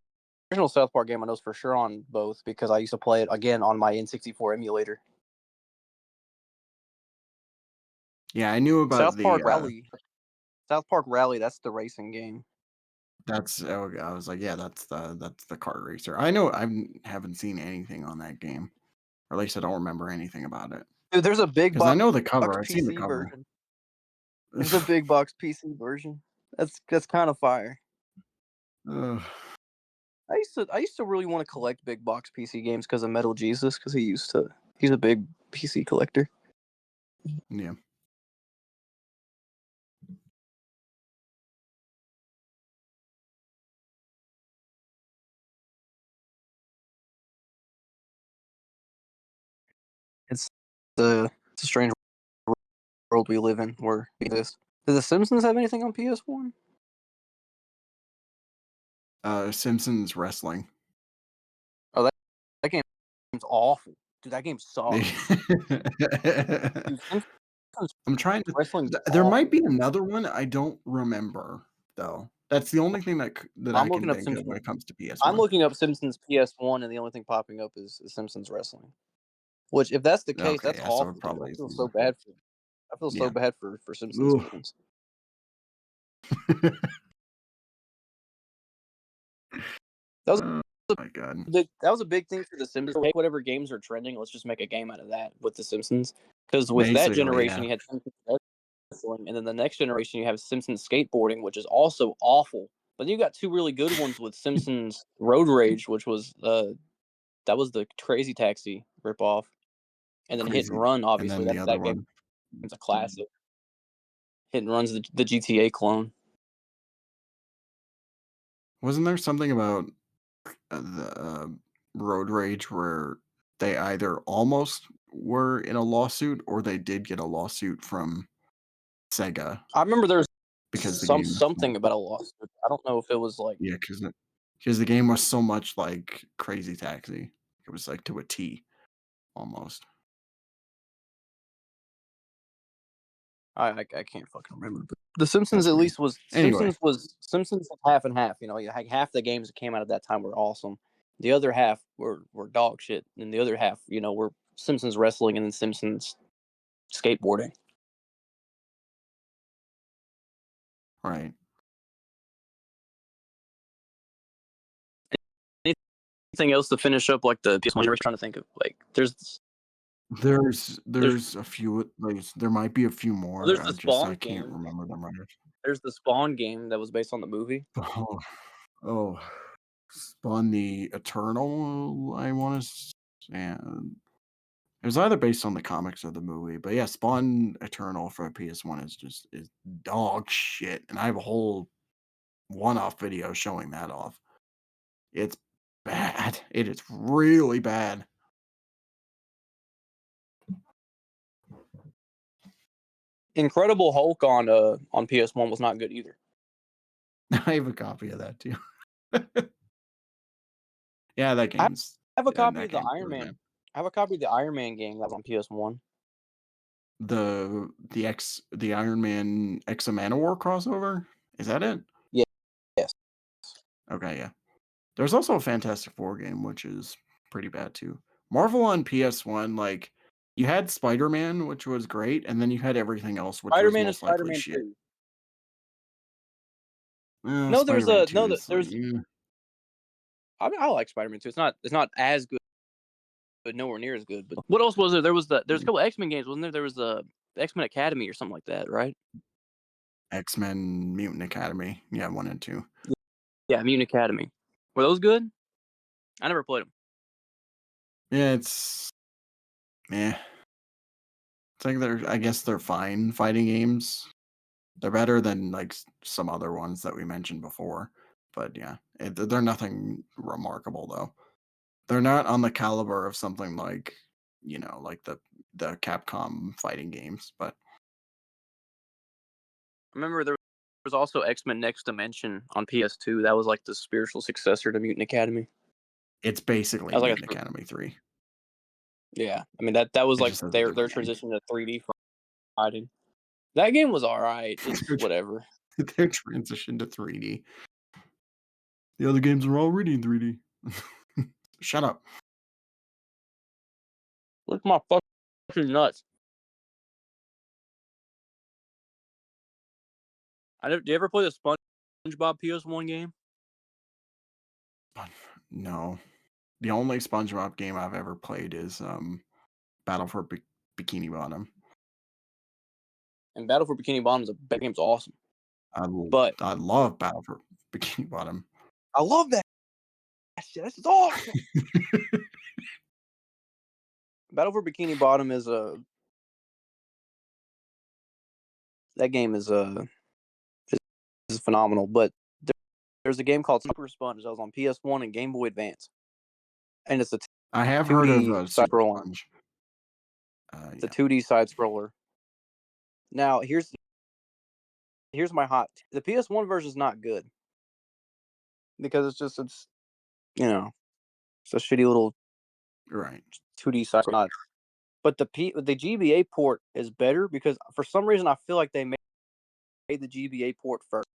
original South Park game I know is for sure on both because I used to play it again on my N64 emulator. Yeah, I knew about South Park the, Rally. South Park Rally, that's the racing game. I was like, yeah, that's the kart racer. I haven't seen anything on that game, or at least I don't remember anything about it. Dude, there's a big 'Cause I box know the cover, I've seen the PC cover. version. There's a big box PC version. That's kind of fire. Ugh, I used to really want to collect big box PC games because of Metal Jesus because he's a big PC collector. yeah. It's it's a strange world we live in where this. Does The Simpsons have anything on PS1? Simpsons Wrestling. Oh, that game's awful, dude. That game sucks. Dude, Simpsons I'm trying to Wrestling's there might awful. be another one, I don't remember, though. That's the only thing that I'm I can looking up think of Simpsons. when it comes to I'm PS1. looking up Simpsons PS1, and the only thing popping up is Simpsons Wrestling. Which, if that's the case, Okay, that's yeah, so it awful, dude. probably is. I feel so Yeah. bad for Simpsons Ooh. fans. That was Oh my god. that was a big thing for The Simpsons. Take whatever games are trending, let's just make a game out of that with The Simpsons. Because with that Basically, generation, yeah. you had Simpsons Wrestling, and then the next generation, you have Simpsons Skateboarding, which is also awful. But then you got two really good ones with Simpsons Road Rage, which was that was the Crazy Taxi ripoff, and then Hit and Crazy. Run. And Obviously, then the other that one. game's a classic. Hit and Run's the GTA clone. Wasn't there something about the road rage where they either almost were in a lawsuit or they did get a lawsuit from Sega I remember there was because the game was something about a lawsuit. I don't know if it was like yeah, because the game was so much like Crazy Taxi. It was like to a T almost. I can't fucking remember. But The Simpsons That's at weird. least was Anyway, Simpsons was half and half. You know, half the games that came out at that time were awesome. The other half were dog shit, and the other half, were Simpsons wrestling and then Simpsons skateboarding. right. Anything else to finish up like the PS1? I was trying to think of like there's There's a few there might be a few well, there's more. the I Spawn can't game. remember them right. There's the Spawn game that was based on the movie. Oh, oh, Spawn the Eternal. I want to say it was either based on the comics or the movie, but yeah, Spawn Eternal for PS1 is dog shit, and I have a whole one-off video showing that off. It's bad. It is really bad. Incredible Hulk on PS1 was not good either. I have a copy of that too. Yeah, I have a copy that of the game's Iron really Man. bad. I have a copy of the Iron Man game that was on PS1. The Iron Man X of Manowar crossover? Is that it? Yeah, yes. Okay, yeah. There's also a Fantastic Four game, which is pretty bad too. Marvel on PS1, like you had Spider-Man, which was great, and then you had everything else, which Spider was Man and most Spider likely Man shit. 2. No, there's Spider-Man a 2 no. is like, There's I like Spider Man 2. It's not as good, but nowhere near as good. But what else was there? There's a couple X Men games, wasn't there? There was the X Men Academy or something like that, right? X-Men Mutant Academy. Yeah, 1 and 2. Yeah, Mutant Academy. Were those good? I never played them. Yeah, yeah. It's like I guess they're fine fighting games. They're better than like some other ones that we mentioned before. But yeah, they're nothing remarkable though. They're not on the caliber of something like, like the Capcom fighting games, but I remember there was also X Men Next Dimension on PS2. That was like the spiritual successor to Mutant Academy. It's basically That was like Mutant a Academy 3. yeah. I mean that was It like just has a their different name. transition to 3D fighting. That game was alright. It's whatever. Their transition to 3D. The other games are already in 3D. Shut up. Look at my fucking nuts. Do you ever play the SpongeBob PS1 game? No. The only SpongeBob game I've ever played is Battle for Bikini Bottom. And Battle for Bikini Bottom that game's awesome. I But I love Battle for Bikini Bottom. I love that shit. This is awesome. Battle for Bikini Bottom is that game is phenomenal. But there's a game called Super Sponge that was on PS1 and Game Boy Advance, and it's a I have heard of 2D side Super scroller. Sponge. It's a Yeah. 2D side scroller. Now here's my hot. The PS1 version is not good because it's you know it's a shitty little Right. 2D side scroller. But the GBA port is better because for some reason I feel like they made the GBA port first.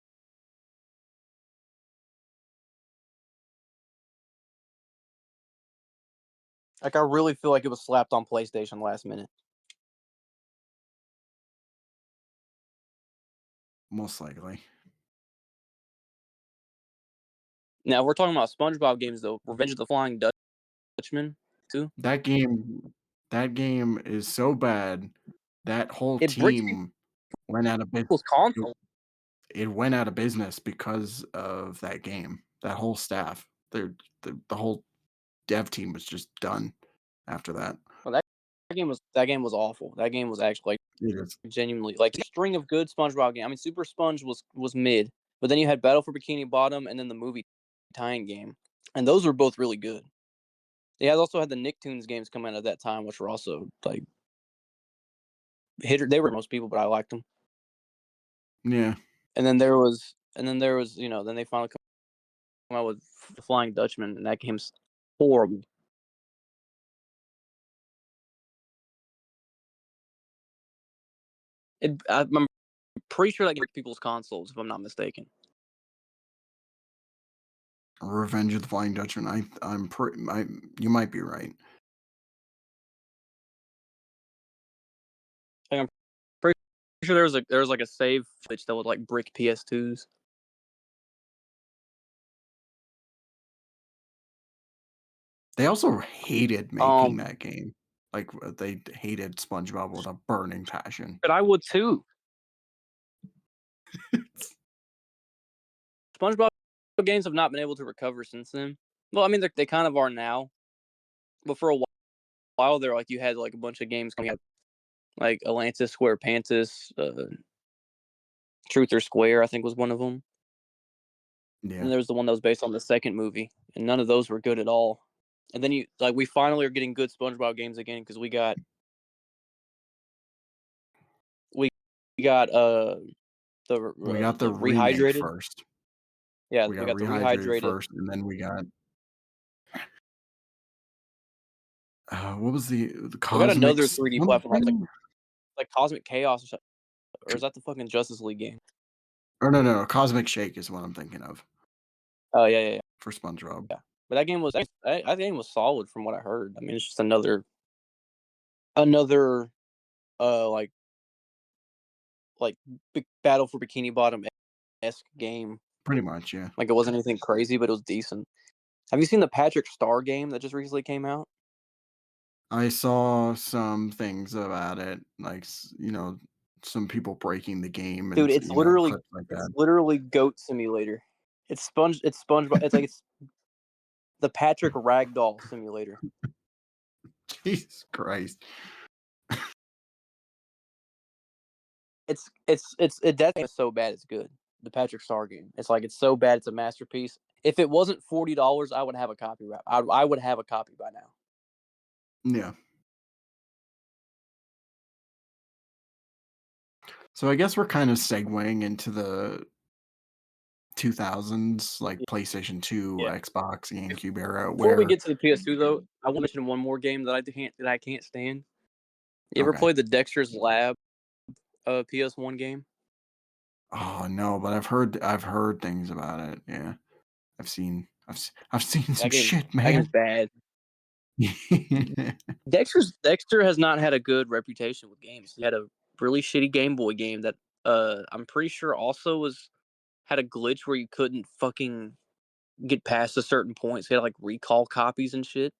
Like I really feel like it was slapped on PlayStation last minute. Most likely. Now if we're talking about SpongeBob games though. Revenge of the Flying Dutchman too. That game is so bad. That whole It breaks team went out of business. people's console. It went out of business because of that game. That whole staff, the whole dev team was just done after that. Well, that game was awful. That game was actually It is. genuinely like a string of good SpongeBob games. I mean, Super Sponge was mid, but then you had Battle for Bikini Bottom and then the movie tying game, and those were both really good. They also had the Nicktoons games come out at that time, which were also like hitter. They were most people, but I liked them. Yeah. And then there was then they finally come out with the Flying Dutchman, and that game's horrible. I'm pretty sure that gave people's consoles, if I'm not mistaken. Revenge of the Flying Dutchman. You might be right. Like, I'm pretty sure there was like a save switch that would like brick PS2s. They also hated making Um, that game. Like they hated SpongeBob with a burning passion. but I would too. SpongeBob games have not been able to recover since then. Well, I mean they kind of are now, but for a while there, like you had like a bunch of games coming out, like Atlantis, Square Pantis, Truth or Square, I think was one of them. Yeah. And there was the one that was based on the second movie, and none of those were good at all. And then we finally are getting good SpongeBob games again because we got we got We got the the remake rehydrated. first. Yeah, We we got got the rehydrated rehydrated. first, and then we got what was the We got Cosmic another 3D platform. It's something? like Cosmic Chaos or something. Or is that the fucking Justice League game? Or no, Cosmic Shake is what I'm thinking of Oh yeah. for SpongeBob. But that game was that game was solid from what I heard. I mean, it's just another like big Battle for Bikini Bottom esque game. Pretty much, yeah. Like it wasn't anything crazy, but it was decent. Have you seen the Patrick Star game that just recently came out? I saw some things about it, like some people breaking the game Dude, and clips like it's that. literally Goat Simulator. It's SpongeBob. It's like it's the Patrick Ragdoll Simulator. Jesus Christ. That game is so bad it's good. The Patrick Star game. It's like it's so bad it's a masterpiece. If it wasn't $40, I would have a copy. I would have a copy by now. Yeah. So I guess we're kind of segueing into 2000s, like PlayStation 2, Yeah. Xbox, GameCube era, Before we where get to the PS2 though, I want to mention one more game that I can't stand. You ever okay. played the Dexter's Lab PS1 game? Oh no, but I've heard things about it. Yeah, I've seen some shit, That game's man. bad. Dexter has not had a good reputation with games. He had a really shitty Game Boy game that I'm pretty sure also was had a glitch where you couldn't fucking get past a certain point. So you had to, like, recall copies and shit.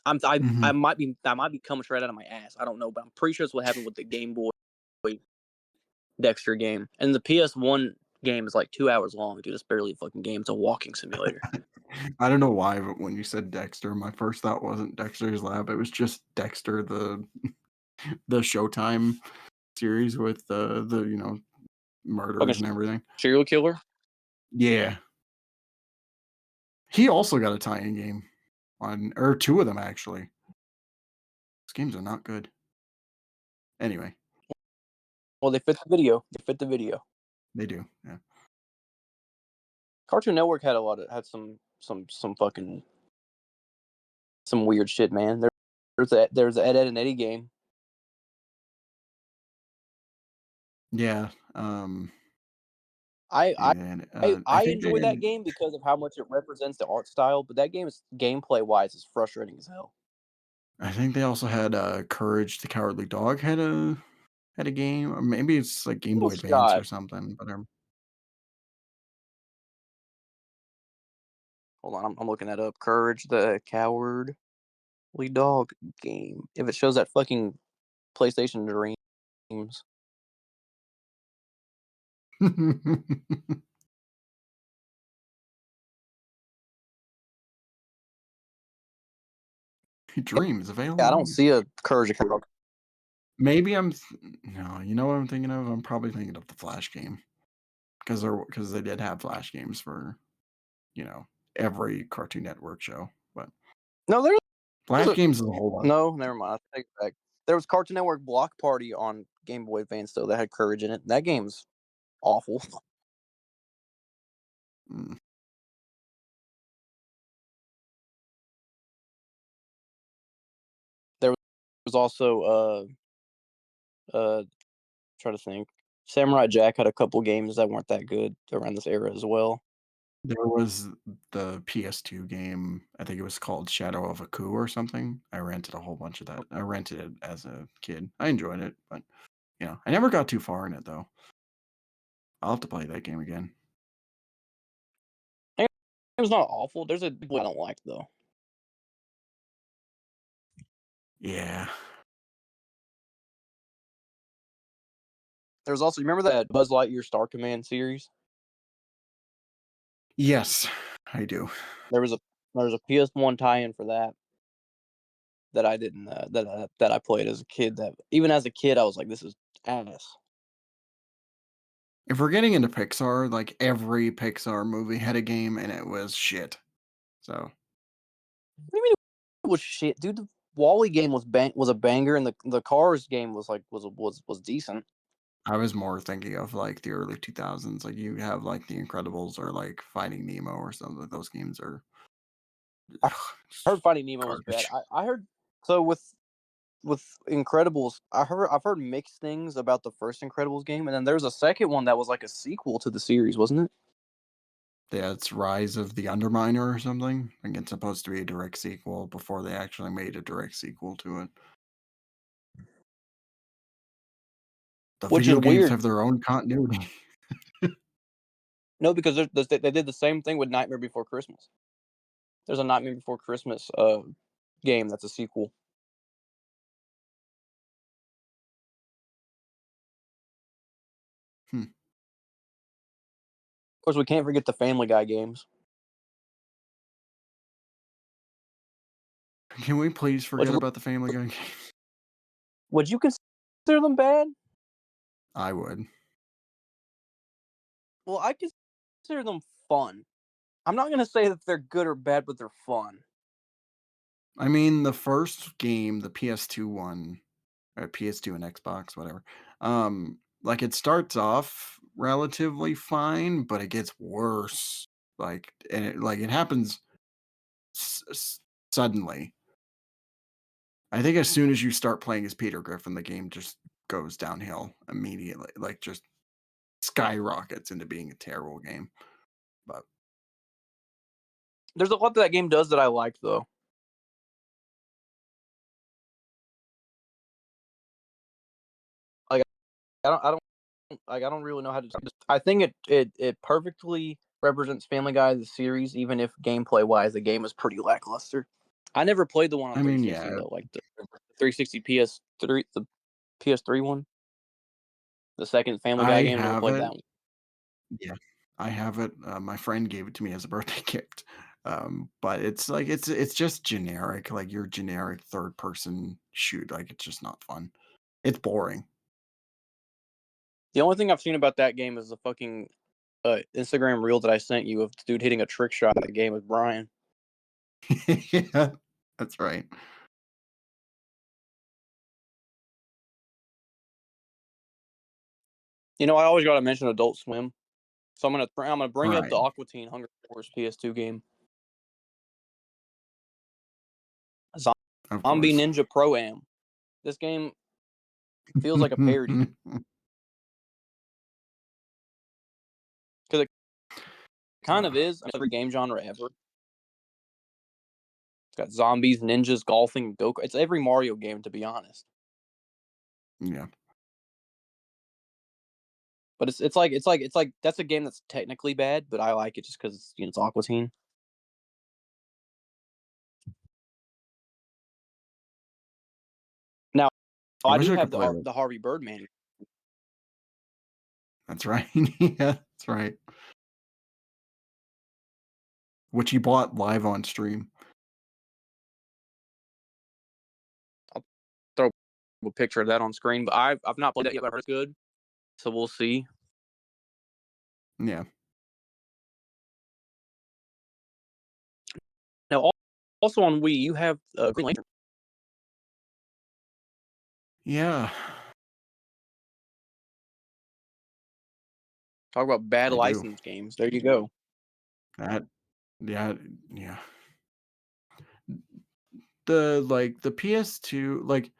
Mhm. I might be coming straight out of my ass. I don't know, but I'm pretty sure that's what happened with the Game Boy Dexter game. And the PS1 game is like 2 hours long, dude. It's barely a fucking game. It's a walking simulator. I don't know why, but when you said Dexter, my first thought wasn't Dexter's Lab. It was just Dexter, the Showtime series with the Fucking murders and everything. serial killer. Yeah, he also got a tie-in game on, or two of them actually. Those games are not good. Anyway, Well, they fit the video. They fit the video. they do. Yeah. Cartoon Network had some fucking some weird shit, man. There's the Ed, Ed and Eddie game. Yeah. I I And I I think they enjoy that game because of how much it represents the art style, but that game is gameplay wise is frustrating as hell. I think they also had Courage the Cowardly Dog had a game, or maybe it's like Game Oh, Boy Advance or Scott. something. But Hold on, I'm looking that up. Courage the Cowardly Dog game. If it shows that fucking PlayStation Dreams. Dreams Yeah, I available. don't see a Courage the Cowardly Dog. Maybe no. You know what I'm thinking of? I'm probably thinking of the Flash game because they did have Flash games for every Cartoon Network show. But No, there's Flash a games is a whole lot. no, never mind. I take it back. There was Cartoon Network Block Party on Game Boy Advance though that had Courage in it. That game's awful. Mm. There was also trying to think. Samurai Jack had a couple games that weren't that good around this era as well. There was the PS2 game. I think it was called Shadow of a Coup or something. I rented a whole bunch of that. I rented it as a kid. I enjoyed it, but I never got too far in it though. I'll have to play that game again. It was not awful. There's a I don't like though. Yeah. There's also, you remember that Buzz Lightyear Star Command series? Yes, I do. There was a PS1 tie-in for that that I didn't that I played as a kid. That even as a kid I was like, this is ass. If we're getting into Pixar, like every Pixar movie had a game and it was shit. So What do you mean it was shit, dude? The Wally game was a banger, and the Cars game was like was decent. I was more thinking of like the early 2000s. Like you have like The Incredibles or like Finding Nemo or something. Those games are I heard Finding Nemo was bad. garbage. I heard so with Incredibles. I've heard mixed things about the first Incredibles game, and then there's a second one that was like a sequel to the series, wasn't it? Yeah, it's Rise of the Underminer or something. I think it's supposed to be a direct sequel before they actually made a direct sequel to it. The Which is video games weird. have their own continuity. No, because they did the same thing with Nightmare Before Christmas. There's a Nightmare Before Christmas game that's a sequel. Hmm. Of course, we can't forget the Family Guy games. Can we please Which forget about the Family Guy games? would you consider them bad? I would. Well, I consider them fun. I'm not gonna say that they're good or bad, but they're fun. I mean, the first game, the PS2 one, or PS2 and Xbox, whatever. Like it starts off relatively fine, but it gets worse. It happens suddenly. I think as soon as you start playing as Peter Griffin, the game just goes downhill immediately. Like just skyrockets into being a terrible game. But There's a lot that game does that I like though. Like I don't really know how to. I think it perfectly represents Family Guy the series, even if gameplay wise the game is pretty lackluster. I never played the one on I mean, 360 yeah, though, like the 360 PS3, the PS3 one, the second Family Guy I game. I never have played it. that one. Yeah, I have it. My friend gave it to me as a birthday gift. But it's like it's just generic, like your generic third person shoot. Like it's just not fun. It's boring. The only thing I've seen about that game is the fucking Instagram reel that I sent you of the dude hitting a trick shot at the game with Brian. Yeah, that's right. You know, I always got to mention Adult Swim, so I'm gonna bring up the Right, Aqua Teen Hunger Force PS2 game, of Zombie course. Ninja Pro Am. This game feels like a parody because it kind Uh, of is every game genre ever. It's got zombies, ninjas, golfing, go. It's every Mario game, to be honest. yeah. But it's like that's a game that's technically bad, but I like it just because it's Aqua Teen. Now I I wish do I have could play that. the Harvey Birdman. That's right. Yeah, that's right. Which he bought live on stream. I'll throw a picture of that on screen, but I've not played that yet. But I heard it's good, so we'll see. Yeah. Now also on Wii you have Green Lantern. Yeah, Talk about bad I do. license games. There you go. That yeah, yeah. The PS2, like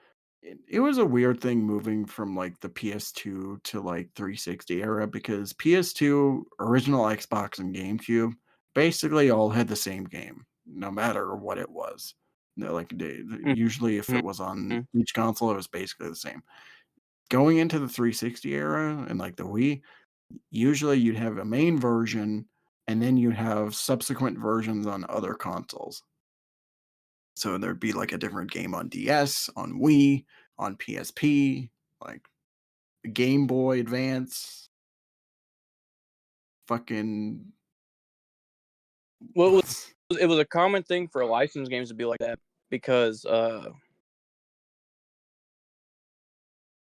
it was a weird thing moving from like the PS2 to like 360 era because PS2, original Xbox and GameCube basically all had the same game, no matter what it was. Usually if it was on Mhm. each console, it was basically the same. Going into the 360 era and like the Wii, usually you'd have a main version and then you'd have subsequent versions on other consoles. So there'd be like a different game on DS, on Wii, on PSP, like Game Boy Advance, fucking Well, it was a common thing for licensed games to be like that because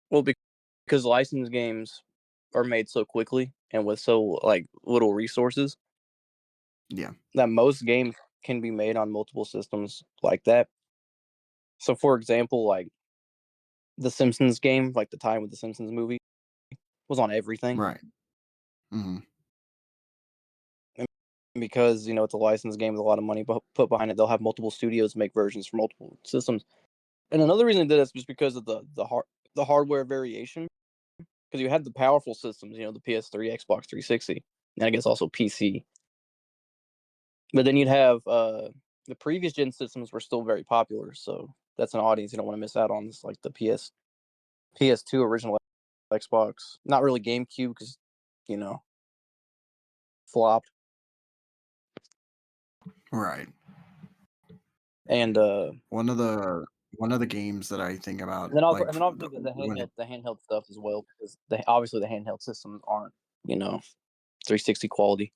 well because licensed games are made so quickly and with so like little resources yeah, that most games can be made on multiple systems like that. So for example, like the Simpsons game, like the time with the Simpsons movie was on everything. right. Mhm. And because it's a licensed game with a lot of money put behind it, they'll have multiple studios make versions for multiple systems. And another reason they did this was because of the hardware variation. Because you had the powerful systems, the PS3, Xbox 360, and I guess also PC. But then you'd have the previous gen systems were still very popular, so that's an audience you don't want to miss out on. It's like the PS2 original Xbox, not really GameCube because you know flopped, Right. and One of the games that I think about, and then obviously when it the handheld stuff as well because obviously the handheld systems aren't you know 360 quality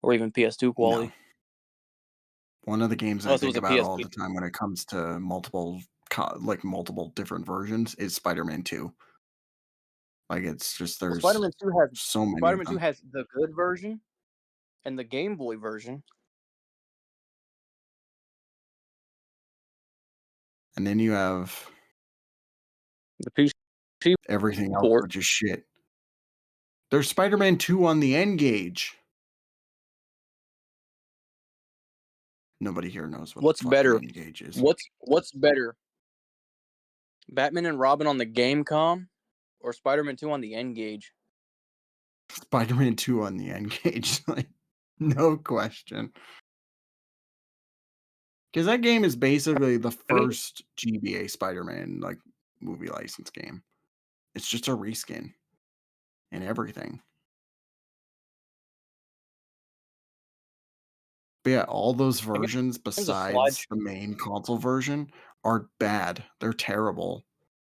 or even PS2 no. quality One of the games I unless it was think a about all PSP. the time when it comes to multiple different versions is Spider-Man 2. Like, it's just Well, there's so many of Spider-Man 2 them. has the good version and the Game Boy version. And then you have The PC everything else, port. which is shit. There's Spider-Man 2 on the N-Gage. Nobody here knows what the What's fucking better? N-Gage is. What's better? Batman and Robin on the Gamecom or Spider-Man 2 on the N-Gage? Spider-Man 2 on the N-Gage, like, no question. Because that game is basically the I mean, first GBA Spider-Man, like, movie license game. It's just a reskin and everything. But yeah, all those the versions game's a slide. besides the main console version are bad. They're terrible.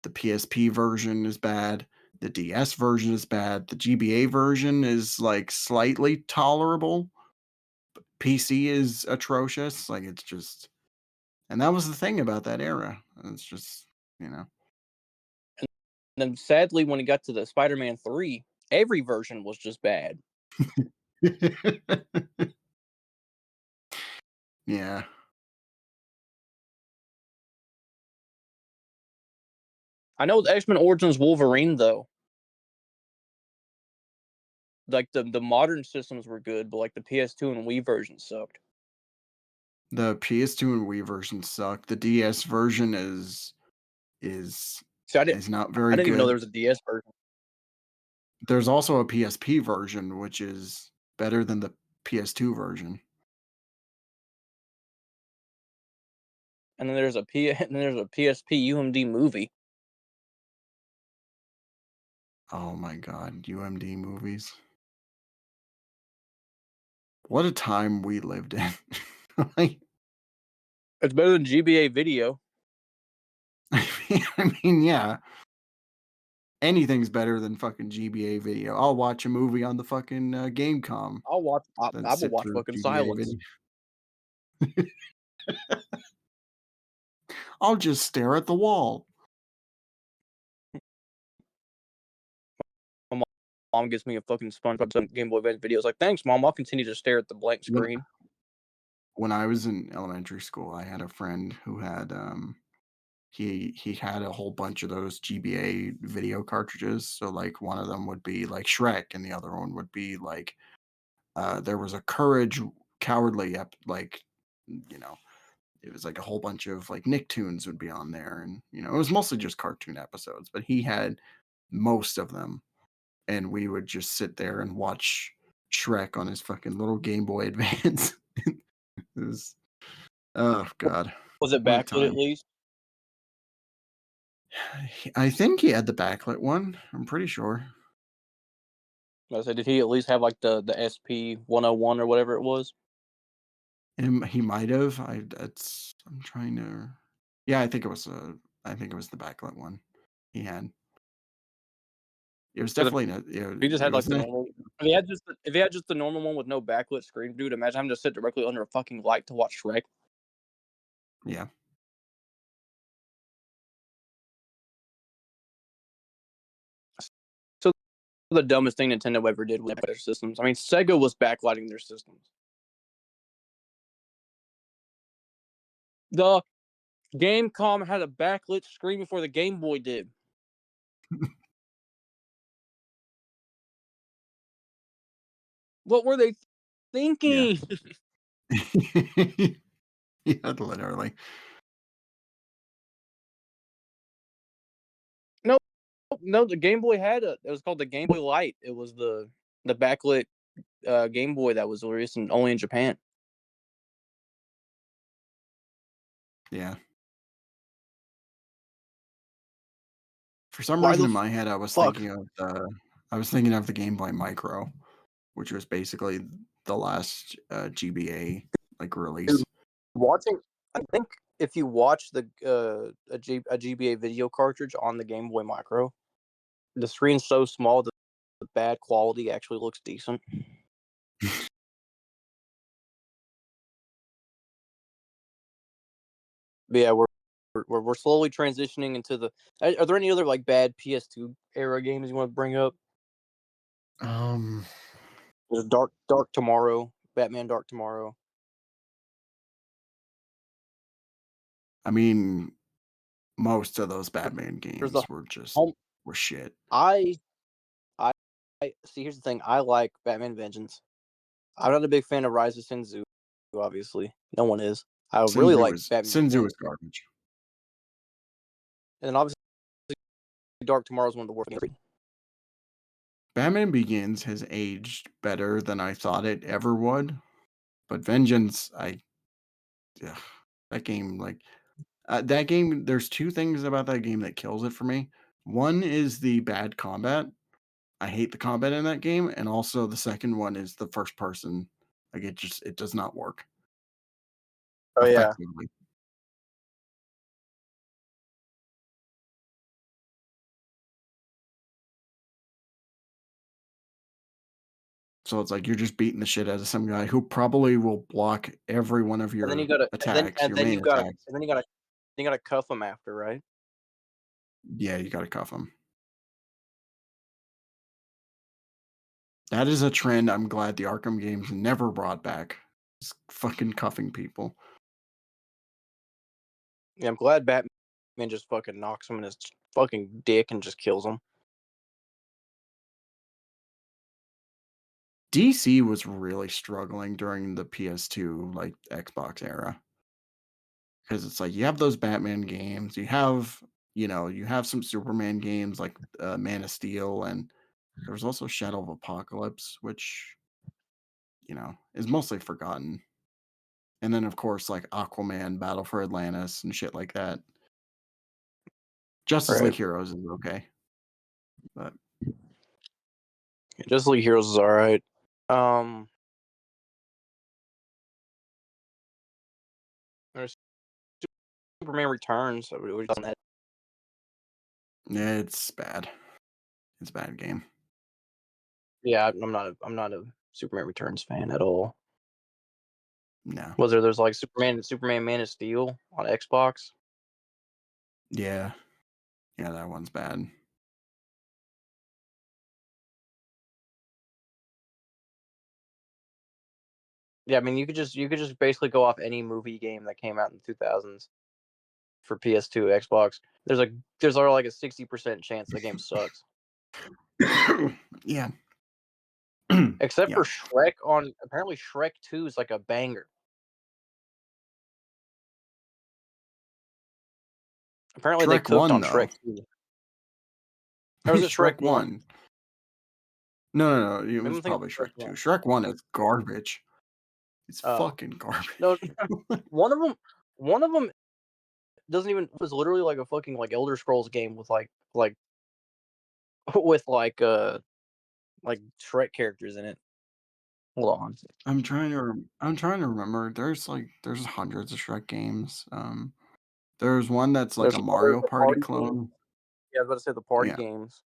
The PSP version is bad. The DS version is bad. The GBA version is like slightly tolerable. PC is atrocious. Like it's just, and that was the thing about that era. It's just, you know. And then sadly, when it got to the Spider-Man 3, every version was just bad. Yeah. I know the X-Men Origins Wolverine though. Like the modern systems were good, but like the PS2 and Wii version sucked. The PS2 and Wii version suck. The DS version is See, is not I very didn't even know there good. was a DS version. There's also a PSP version, which is better than the PS2 version. And then there's a and then there's a PSP UMD movie. Oh my god, UMD movies. What a time we lived in. Like, It's better than GBA video. I mean, yeah. Anything's better than fucking GBA video. I'll watch a movie on the fucking Gamecom than I will sit watch through fucking GBA Silence. video. I'll just stare at the wall. My mom gets me a fucking SpongeBob Game Boy Advance videos. Like, thanks, mom. I'll continue to stare at the blank When screen. when I was in elementary school, I had a friend who had he had a whole bunch of those GBA video cartridges. So like one of them would be like Shrek, and the other one would be like there was a Courage Cowardly like you know it was like a whole bunch of like Nicktoons would be on there, and it was mostly just cartoon episodes, but he had most of them, and we would just sit there and watch Shrek on his fucking little Game Boy Advance. It was, oh god, Was it what a backlit at time. least? I think he had the backlit one. I'm pretty sure. I said, did he at least have like the SP 101 or whatever it was? And he might have. I'm trying to. Yeah, I think it was the backlit one he had. It was Because definitely not. Yeah, if he just it had like was the not. normal, if he had just the normal one with no backlit screen, dude, imagine having to sit directly under a fucking light to watch Shrek. Yeah. So the dumbest thing Nintendo ever did with their systems. I mean, Sega was backlighting their systems. The Gamecom had a backlit screen before the Game Boy did. What were they Yeah. thinking? Yeah, literally. No, no, the Game Boy had it was called the Game Boy Light. It was the backlit Game Boy that was released only in Japan. Yeah. For some Why reason the in my head, fuck I was thinking of the Game Boy Micro, which was basically the last GBA like release. watching? I think if you watch a GBA video cartridge on the Game Boy Micro, the screen's so small that the bad quality actually looks decent. But yeah, we're slowly transitioning into the. Are there any other like bad PS2 era games you want to bring up? Um, There's Dark Tomorrow, Batman Dark Tomorrow. I mean, most of those Batman There's the games home. were shit. I see. Here's the thing. I like Batman Vengeance. I'm not a big fan of Rise of Sinzu. Obviously, no one is. I really like Batman Sinzu Begins, is garbage. and then obviously Dark Tomorrow is one of the worst games. Batman Begins has aged better than I thought it ever would, but Vengeance, ugh, that game, like that game. There's two things about that game that kills it for me. One is the bad combat. I hate the combat in that game, and also the second one is the first person. Like it does not work Oh yeah, effectively. So it's like you're just beating the shit out of some guy who probably will block every one of and then you your gotta, attacks, your main attacks. and then you gotta cuff them after, right? Yeah, you gotta cuff him. That is a trend I'm glad the Arkham games never brought back. Just fucking cuffing people. Yeah, I'm glad Batman just fucking knocks him in his fucking dick and just kills him. DC was really struggling during the PS2, like Xbox era. Because it's like you have those Batman games, you have some Superman games like Man of Steel, and there was also Shadow of Apocalypse, which, is mostly forgotten. And then of course like Aquaman, Battle for Atlantis, and shit like that. Justice Right. League Heroes is okay, but Justice League Heroes is all right. Um, there's Superman Returns. yeah, it's bad. It's a bad game. Yeah, I'm not a Superman Returns fan at all. No. There's like Superman Man of Steel on Xbox. Yeah. Yeah, that one's bad. Yeah, I mean you could just basically go off any movie game that came out in the 2000s for PS2, Xbox. There's already like a 60% chance the game sucks. Yeah. Except Yeah. for Shrek on apparently Shrek 2 is like a banger. Apparently they Shrek cooked 1 on though. Shrek 2. Or was it Shrek Shrek 1? 1. No, it Maybe was I'm thinking probably of Shrek Shrek 2. 1. Shrek 1 is garbage. It's Oh. fucking garbage. No, one of them doesn't even was literally like a fucking like Elder Scrolls game with like with like Shrek characters in it. Hold on. I'm trying to remember. There's hundreds of Shrek games. There's one that's like a There's Mario the Party party game. clone. Yeah, I was about to say the party Yeah, games.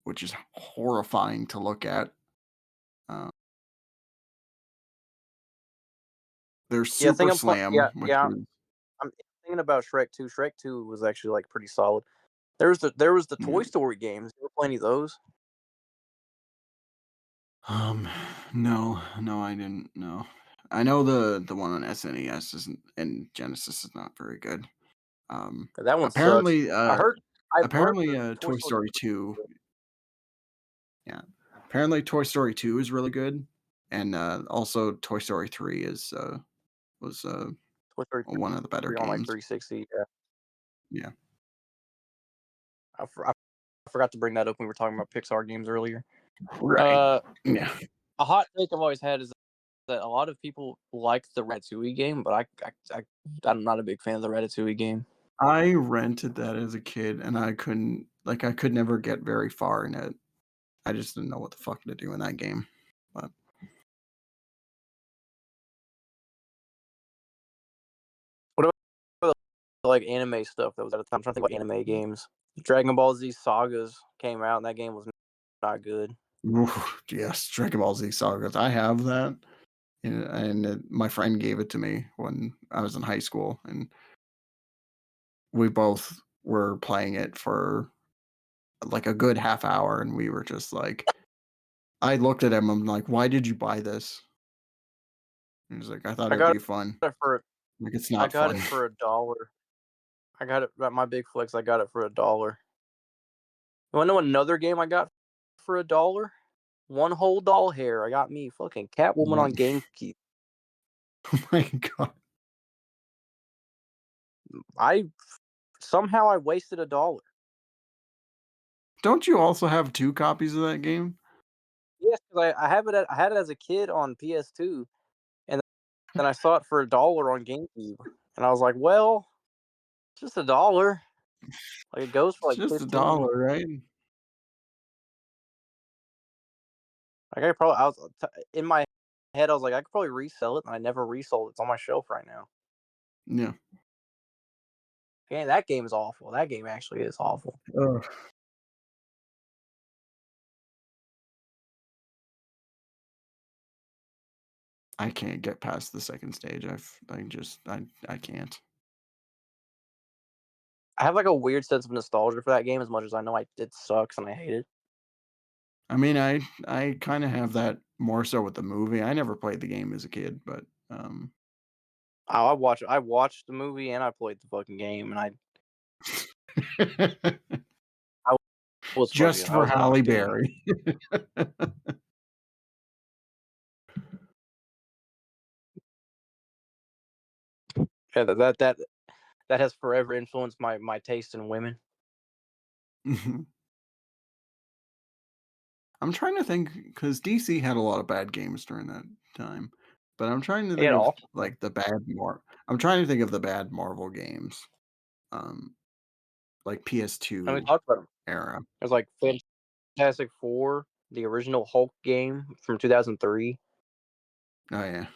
which is horrifying to look at. Uh, there's Yeah, Super Slam, which yeah. is I'm thinking about Shrek 2. Shrek 2 was actually like pretty solid. There was the Toy yeah. Story games. You ever play any of those? Um, no, I didn't know. I know the one on SNES isn't and Genesis is not very good. Um, That one sucks. apparently, I've heard the Toy Toy Story Story 2, yeah, apparently Toy Story 2 is really good, and also Toy Story 3 was Toy Story one of the better 3 on like games. 360. Yeah. Yeah, I forgot to bring that up when we were talking about Pixar games earlier. right. Uh, Yeah, a hot take I've always had is that a lot of people like the Ratatouille game, but I'm not a big fan of the Ratatouille game. I rented that as a kid, and I could never get very far in it. I just didn't know what the fuck to do in that game. But What about like anime stuff that was at the time? I'm trying to think about anime games. Dragon Ball Z Sagas came out, and that game was not good. oof, yes, Dragon Ball Z Sagas. I have that, and my friend gave it to me when I was in high school, and we both were playing it for like a good half hour, and we were just like, I looked at him. I'm like, "Why did you buy this?" And he's like, "I thought I it'd got be fun." it for Like, it's I not got fun. it for $1. I got it at my big flex. I got it for $1. You want to know another game I got for $1. One whole doll hair. I got me fucking Catwoman What? on GameCube. Oh my god. I somehow I wasted $1. Don't you also have 2 copies of that game? Yes, 'cause I had it as a kid on PS2, and then I saw it for $1 on GameCube, and I was like, "Well, it's just $1." Like, it goes for, It's like, just a 15. dollar, right? Like, I probably I was in my head, I was like, "I could probably resell it," and I never resold it. It's on my shelf right now. Yeah. Yeah, that game is awful. That game actually is awful. Ugh. I can't get past the 2nd stage. I can't. I have, like, a weird sense of nostalgia for that game as much as I know it sucks and I hate it. I mean, I kinda have that more so with the movie. I never played the game as a kid, but, I watched the movie and I played the fucking game, and I was fucking just I for was Halle hooked, dude. Berry. Yeah, that has forever influenced my taste in women. Mhm. I'm trying to think because DC had a lot of bad games during that time, but I'm trying to They think had of, awful ones. like, I'm trying to think of the bad Marvel games, um, like And we PS2 talked about them. era. There's, like, Fantastic Four, the original Hulk game from 2003. Oh, yeah.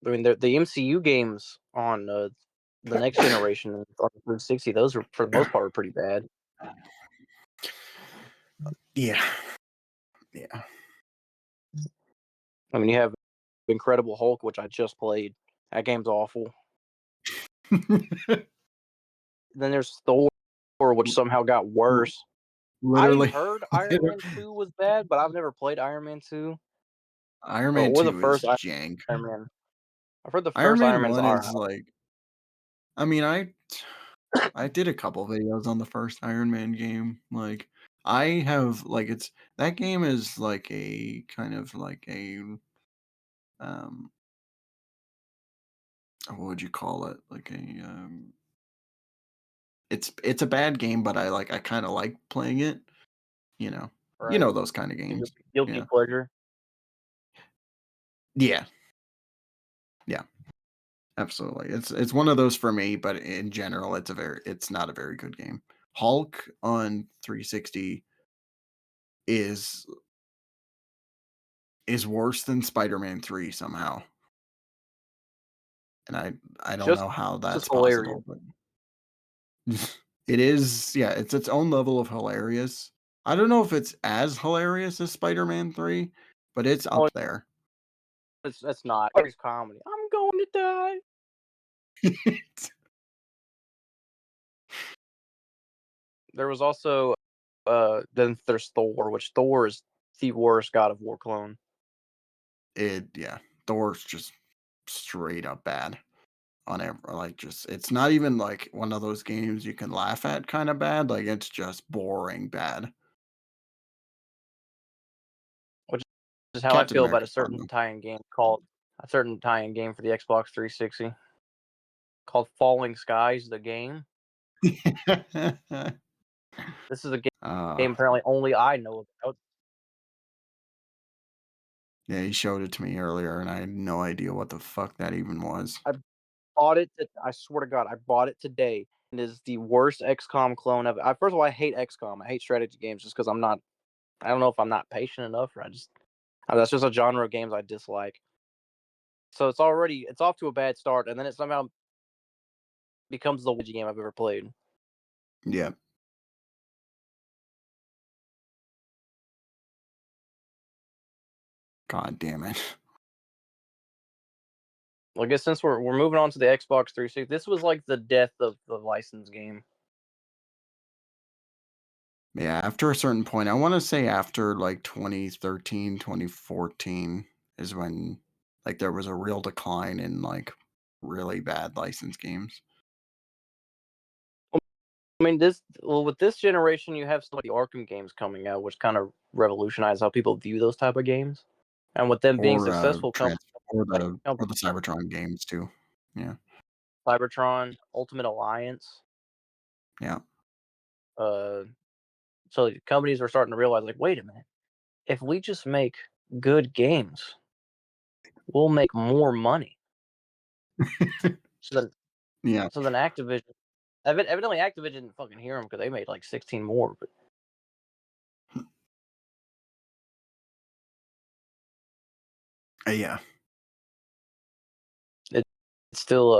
I mean, the MCU games on, the next generation on the 360, those are, for the most part, were pretty bad. Yeah. Yeah. I mean, you have Incredible Hulk, which I just played. That game's awful. Then there's Thor, which somehow got worse. I Literally. heard Iron Man 2 was bad, but I've never played Iron Man 2 Iron Man or the 2 is first jank. Iron Man. I've heard the Iron first Iron Man Man is 1 alright. is like I mean, I did a couple videos on the first Iron Man game. Like, I have like it's that game is like a kind of like a um what would you call it? Like a it's a bad game, but I kind of like playing it, you know. You Right. know those kind of games. Guilty Yeah. pleasure. Yeah. Yeah. Absolutely. It's one of those for me, but in general it's not a very good game. Hulk on 360 is worse than Spider-Man 3 somehow. And I don't Just know how just that's hilarious. possible, but it is yeah, it's its own level of hilarious. I don't know if it's as hilarious as Spider-Man 3, but it's Oh, up there. it's not. It's comedy. I'm going to die. There was also, then there's Thor, which Thor is the worst God of War clone. Yeah, Thor's just straight up bad on like just it's not even like one of those games you can laugh at kind of bad, like it's just boring bad. Which is how I Captain feel about America's fun a certain tie-in game for the Xbox 360 called Falling Skies, the game. though. This is a uh game apparently only I know about. yeah, he showed it to me earlier and I had no idea what the fuck that even was. I bought it I swear to God, I bought it today. It is the worst XCOM clone ever. First of all, I hate XCOM. I hate strategy games just because I don't know if I'm not patient enough or that's just a genre of games I dislike. So it's off to a bad start, and then it somehow becomes the worst game I've ever played. Yeah. God damn it. Well, I guess since we're moving on to the Xbox 360, this was like the death of the license game. Yeah, after a certain point, I want to say after like 2013, 2014 is when like there was a real decline in like really bad license games. I mean, with this generation, you have some of the Arkham games coming out, which kind of revolutionize how people view those type of games. And with them being Or successful, companies like or the Cybertron games too. Yeah. Cybertron, Ultimate Alliance, Yeah. uh, so companies are starting to realize, like, wait a minute, if we just make good games, we'll make more money. So then, Yeah. Activision, evidently Activision didn't fucking hear them because they made like 16 more, but Yeah. it, it's still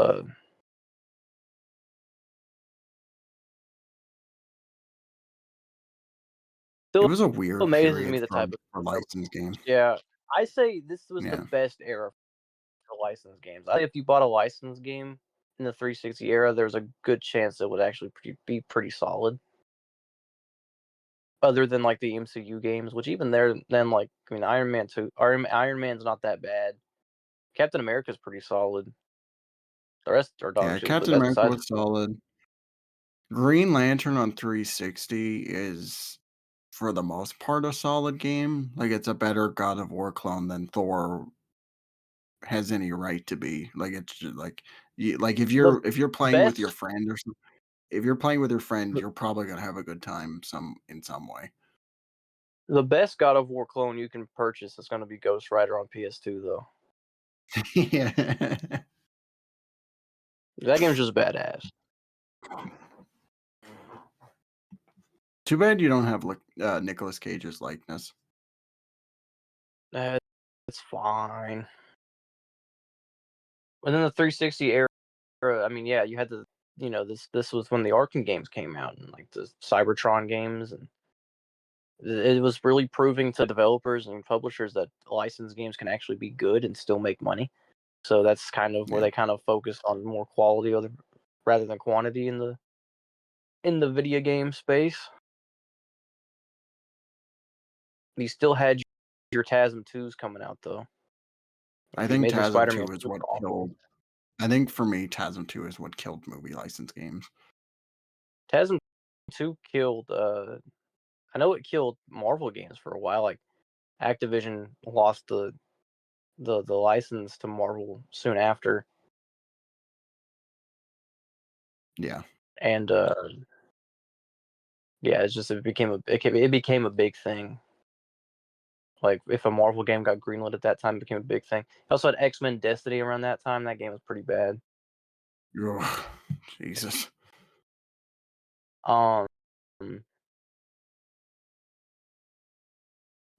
It still was a weird amazes me period the for type of licensed games. yeah. I say this was the Yeah. best era for licensed games. If you bought a licensed game in the 360 era, there's a good chance it would actually be pretty solid. Other than like the MCU games, which even there, then like I mean, Iron Man 2, Iron Man's not that bad. Captain America's pretty solid. The rest are dog Yeah, shit, but Captain that's America besides. was solid. Green Lantern on 360 is, for the most part, a solid game. Like, it's a better God of War clone than Thor has any right to be. Like, it's just like like The if you're playing with your best friend or something, if you're playing with your friend, you're probably gonna have a good time in some way. the best God of War clone you can purchase is going to be Ghost Rider on PS2 though. Yeah. That game's just badass. Too bad you don't have like Nicolas Cage's likeness. It's fine. And then the 360 era, I mean, yeah, you had the, this was when the Arkham games came out and like the Cybertron games, and it was really proving to developers and publishers that licensed games can actually be good and still make money. So that's kind of where Yeah. they kind of focus on more quality rather than quantity in the video game space. You still had your TASM 2s coming out though. I Like you think made the TASM Spider-Man 2 is 2 what awful. killed I think for me, TASM 2 is what killed movie license games. TASM 2 killed I know it killed Marvel games for a while. Like Activision lost the license to Marvel soon after, Yeah. and yeah, it's just it became a big thing. Like if a Marvel game got greenlit at that time, it became a big thing. Also had X-Men Destiny around that time. That game was pretty bad. Ugh, Jesus. Um, I'm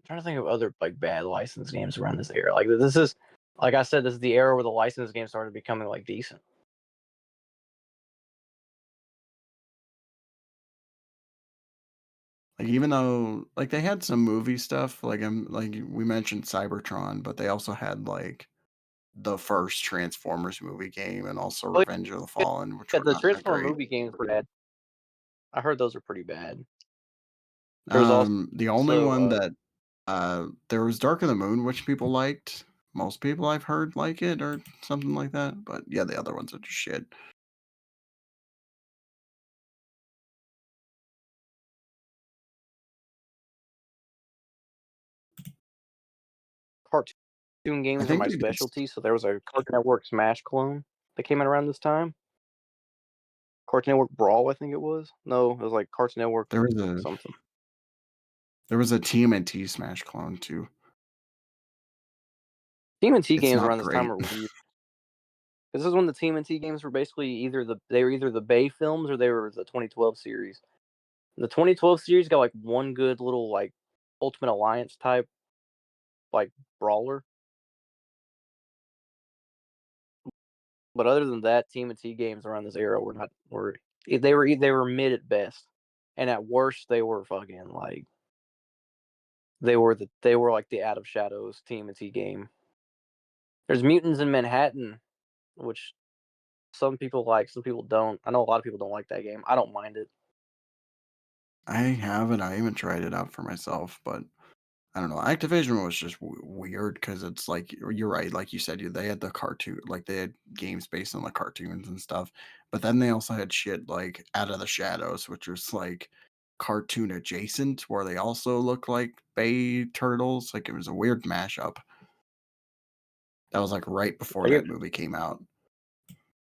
trying to think of other like bad licensed games around this era. Like this is, like I said, this is the era where the licensed games started becoming like decent. Like, even though, like, they had some movie stuff, like we mentioned Cybertron, but they also had, like, the first Transformers movie game and also Oh Revenge of the yeah, Fallen, which yeah, were the not that Transformer great. movie games were bad. I heard those are pretty bad. There was also The only one uh, that, there was Dark of the Moon, which people liked. Most people I've heard like it or something like that, but yeah, the other ones are just shit. cartoon I games are think my they did specialty. So there was a Cartoon Network Smash clone that came out around this time. Cartoon Network Brawl, I think it was. No, it was like Cartoon Network there was a something. TMNT Smash clone too. TMNT It's games not around this time great. were weird. This is when the TMNT games were basically they were either the Bay films or they were the 2012 series. The 2012 series got like one good little like Ultimate Alliance type like brawler, but other than that, TMNT games around this era were not were they were mid at best, and at worst they were fucking like they were like the Out of Shadows TMNT game. There's Mutants in Manhattan, which some people like, some people don't. I know a lot of people don't like that game. I don't mind it. I haven't tried it out for myself, but I don't know. Activision was just weird because it's like you're right, like you said, they had the cartoon, like they had games based on the cartoons and stuff, but then they also had shit like Out of the Shadows, which was like cartoon adjacent, where they also look like bay turtles. Like it was a weird mashup. That was like right before That game, that movie came out.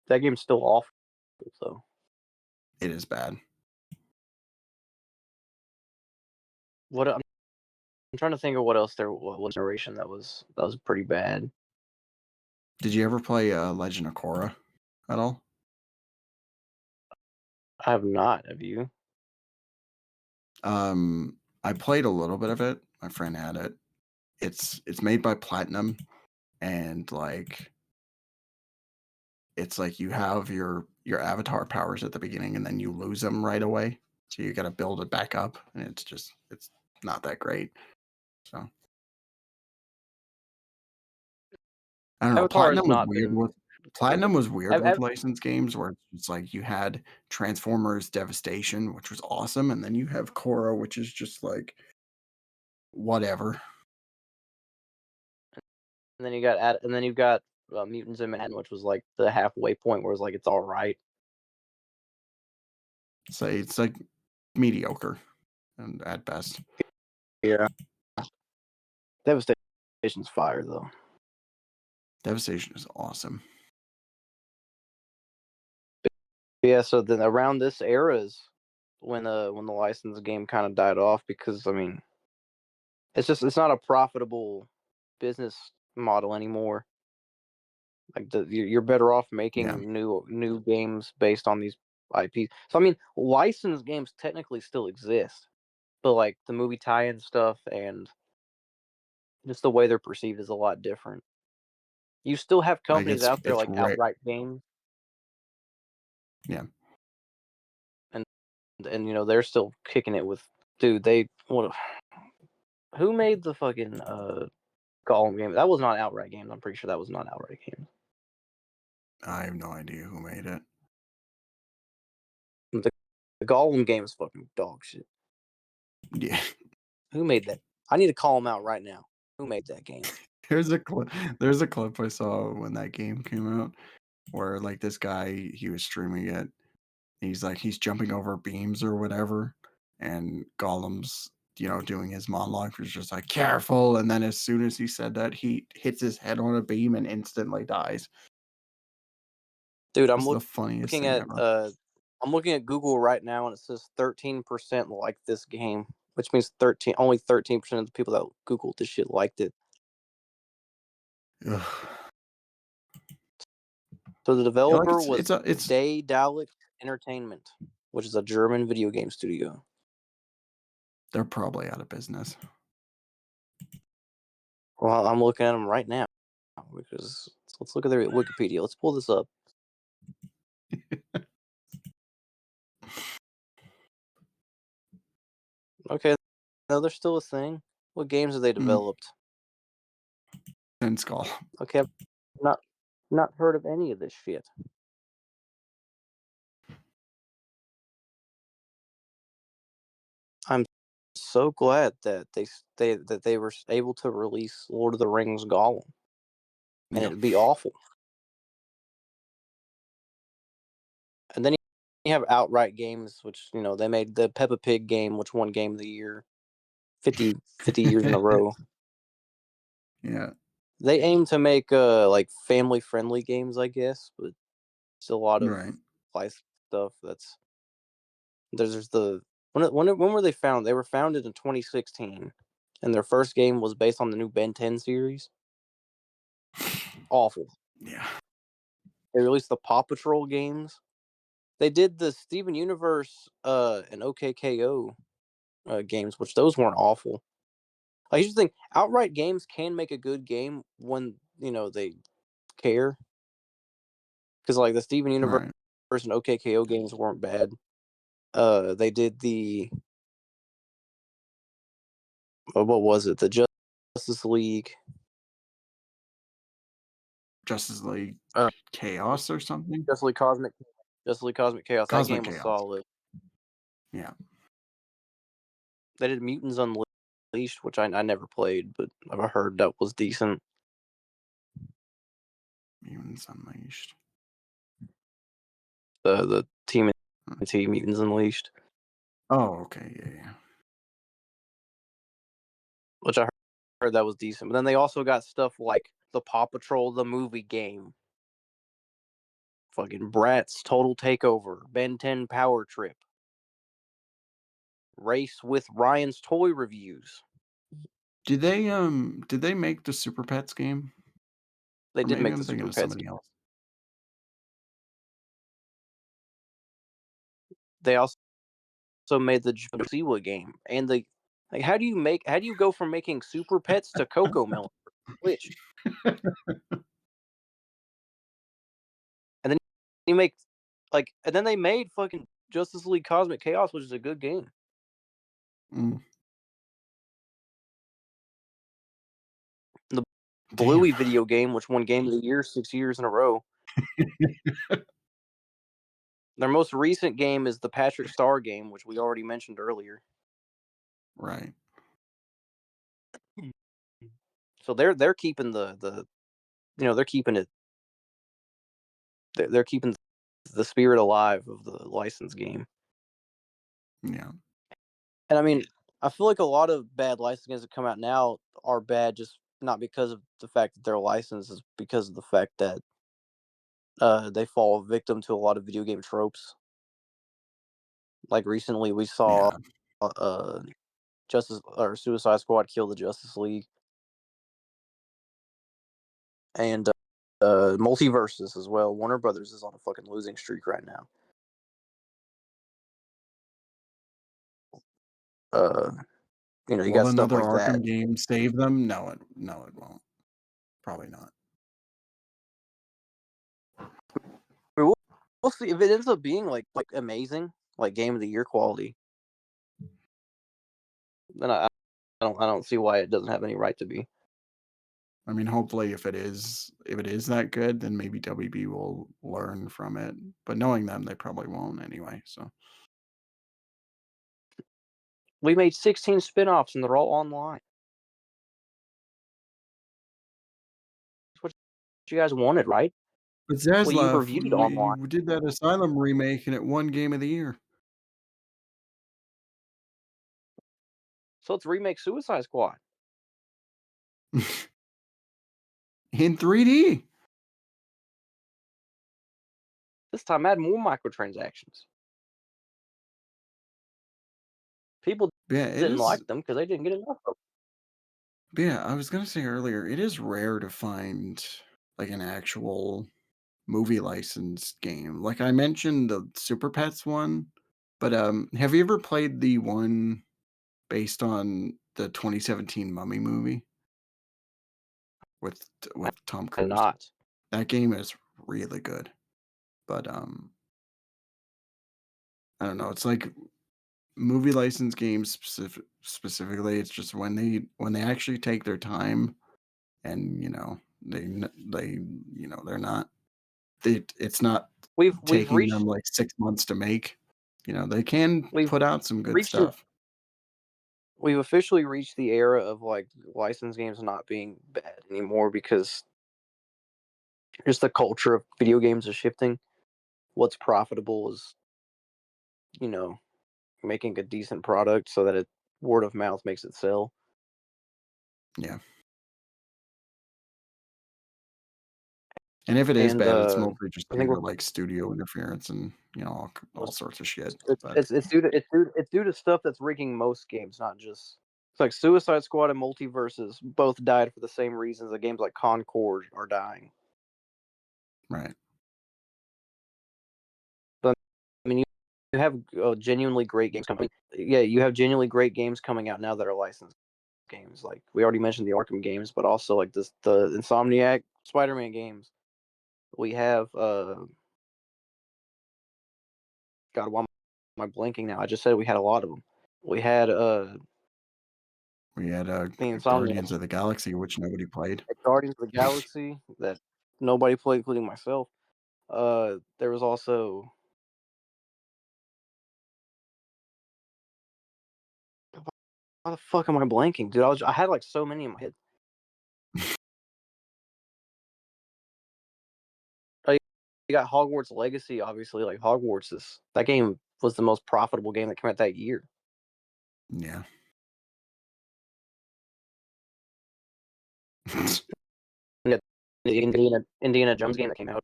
that game's still awful. So It is bad. I'm trying to think of what else there was generation that was pretty bad. Did you ever play Legend of Korra at all? I have not. Have you? I played a little bit of it. My friend had it. It's made by Platinum, and it's like you have your avatar powers at the beginning, and then you lose them right away. So you got to build it back up, and it's not that great. So I don't know. Avatar has not been. Platinum was weird with Av- licensed games, where it's like you had Transformers Devastation, which was awesome, and then you have Korra, which is just like whatever. and then you've got Mutants in Manhattan, which was like the halfway point where it's like it's all right. Say it's like mediocre, and at best. Yeah, Devastation's fire though. Devastation is awesome. Yeah, so then around this era is when the license game kind of died off because I mean it's not a profitable business model anymore. Like you're better off Yeah, making new games based on these IPs. So I mean, licensed games technically still exist, but like the movie tie-in stuff and just the way they're perceived is a lot different. You still have like companies out there it's like rare. Outright Games, Yeah. and they're still kicking it with dude. Who made the fucking Gollum game? That was not Outright Games. I'm pretty sure that was not Outright Games. I have no idea who made it. The Gollum game is fucking dog shit. Yeah. Who made that? I need to call him out right now. Who made that game? There's a clip I saw when that game came out where like this guy, he was streaming it. He's like he's jumping over beams or whatever, and Gollum's doing his monologue was just like careful, and then as soon as he said that, he hits his head on a beam and instantly dies. Dude, It's the funniest looking thing at ever. I'm looking at Google right now and it says 13% like this game, which means only 13% of the people that Googled this shit liked it. Ugh. So the Yeah, like developer it's was a it's Daedalic Entertainment, which is a German video game studio. they're probably out of business. Well, I'm looking at them right now because let's look at their Wikipedia. Let's pull this up. Okay, no, they're still a thing. What games have they Mm, developed? and Skull. Okay, I've not heard of any of this shit. I'm so glad that they were able to release Lord of the Rings Gollum, and Yeah. it'd be awful. And then you have Outright Games, which they made the Peppa Pig game, which won Game of the Year 50 years in a row. Yeah. They aim to make like family friendly games, I guess, but it's a lot of Right. life stuff. There's the when were they founded? They were founded in 2016, and their first game was based on the new Ben 10 series. Awful. Yeah. They released the Paw Patrol games. They did the Steven Universe and OKKO games, which those weren't awful. I used to think outright games can make a good game when they care, because like the Steven Universe Right. and OKKO games weren't bad. They did the what was it? The Justice League. Justice League Uh, Chaos or something? Justice League Cosmic. Justice League Cosmic Chaos. That Cosmic game was Chaos. solid. Yeah. They did Mutants Unleashed. Unleashed, which I never played, but I've heard that was decent. Mutants Unleashed. The Team Hmm. T Mutants Unleashed, Oh, okay, yeah. which I heard that was decent. But then they also got stuff like the Paw Patrol the movie game, fucking Bratz Total Takeover, Ben 10 Power Trip, Race with Ryan's Toy Reviews. Did they make the Super Pets game? They Or did maybe make I'm the thinking Super of Pets. somebody else. They also made the Siwa game and the like. How do you go from making Super Pets to Coco Melon for Switch, and then you make and then they made fucking Justice League Cosmic Chaos, which is a good game. Mm, The damn. Bluey video game, which won Game of the Year 6 years in a row. Their most recent game is the Patrick Star game, which we already mentioned earlier. Right. So they're keeping they're keeping it they're keeping the spirit alive of the licensed game. Yeah. And I mean, I feel like a lot of bad licensed games that come out now are bad just not because of the fact that they're licensed, it's because of the fact that they fall victim to a lot of video game tropes. Like recently, we saw Yeah. uh, Justice or Suicide Squad kill the Justice League, and Multiverses as well. Warner Brothers is on a fucking losing streak right now. Uh, you Will got stuff another like that. Arkham game save them? No, it won't. Probably not. I mean, we'll see if it ends up being like amazing, like Game of the Year quality. Then I don't see why it doesn't have any right to be. I mean, hopefully, if it is that good, then maybe WB will learn from it. But knowing them, they probably won't anyway. So We made 16 spin-offs and they're all online. That's what you guys wanted, right? but Well, you Zaslav, reviewed online, we did that Asylum remake, and it won Game of the Year so let's remake Suicide Squad. in 3D. This time, add more microtransactions. People Yeah, it didn't is. like them because they didn't get enough of them. Yeah, I was gonna say earlier, it is rare to find like an actual movie licensed game. Like I mentioned the Super Pets one, but have you ever played the one based on the 2017 Mummy movie with Tom And Cruise? not. That game is really good. But I don't know, it's like movie license games specifically, it's just when they actually take their time and, they're not it's not We've taking them reached like 6 months to make. They can we've put out some good reached a, stuff. we've officially reached the era of like licensed games not being bad anymore because just the culture of video games is shifting. What's profitable is you know making a decent product so that it word of mouth makes it sell. Yeah. And if it is And bad, it's mostly just I due think to, like, studio interference and, all sorts of shit, but it's due to stuff that's rigging most games, not just. It's like Suicide Squad and Multiverses both died for the same reasons that games like Concord are dying. right. But I mean, you have genuinely great games coming. Yeah, you have genuinely great games coming out now that are licensed games. Like we already mentioned the Arkham games, but also like the Insomniac Spider-Man games. We have God, why am I blanking now? I just said we had a lot of them. We had We had, the Insomniac Guardians of the Galaxy, which nobody played. Guardians of the Galaxy that nobody played, including myself. There was also Why the fuck am I blanking, dude? I had like so many in my head. Oh, you got Hogwarts Legacy, obviously. Like Hogwarts is that game was the most profitable game that came out that year. Yeah. And the Indiana Jones game that came out.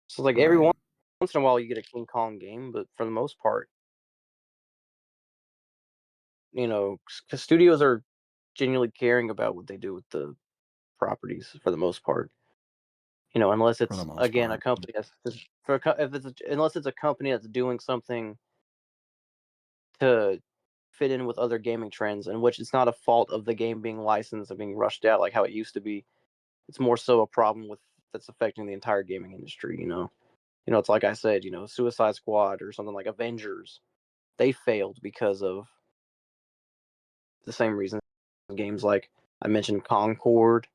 So like every Right. once in a while you get a King Kong game, but for the most part, you know, because studios are genuinely caring about what they do with the properties for the most part. You know, unless For the it's most again a part. company that's unless it's a company that's doing something to fit in with other gaming trends, in which it's not a fault of the game being licensed or being rushed out like how it used to be. It's more so a problem with that's affecting the entire gaming industry. It's like I said, Suicide Squad or something like Avengers, they failed because of the same reason. Games like I mentioned Concord.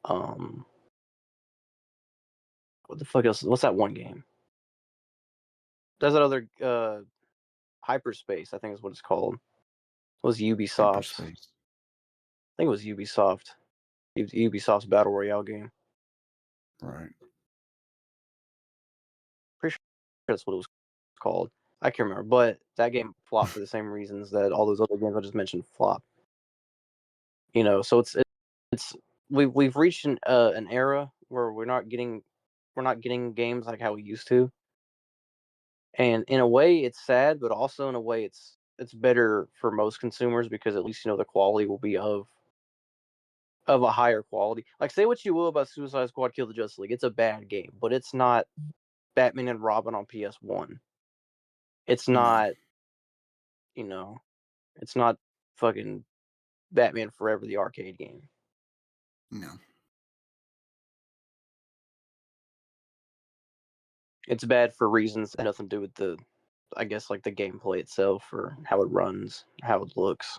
What the fuck else? What's that one game? There's that other Hyperspace, I think is what it's called. It was Ubisoft. I Hyperspace. think it was Ubisoft. Ubisoft's battle royale game. Right. Pretty sure that's what it was called. I can't remember, but that game flopped for the same reasons that all those other games I just mentioned flop. So it's we've reached an era where we're not getting games like how we used to, and in a way it's sad, but also in a way it's better for most consumers because at least the quality will be of a higher quality. Like say what you will about Suicide Squad Kill the Justice League, it's a bad game, but it's not Batman and Robin on PS1. It's No. not, you know, it's not fucking Batman Forever the arcade game. No. It's bad for reasons that have nothing to do with I guess like the gameplay itself or how it runs, how it looks.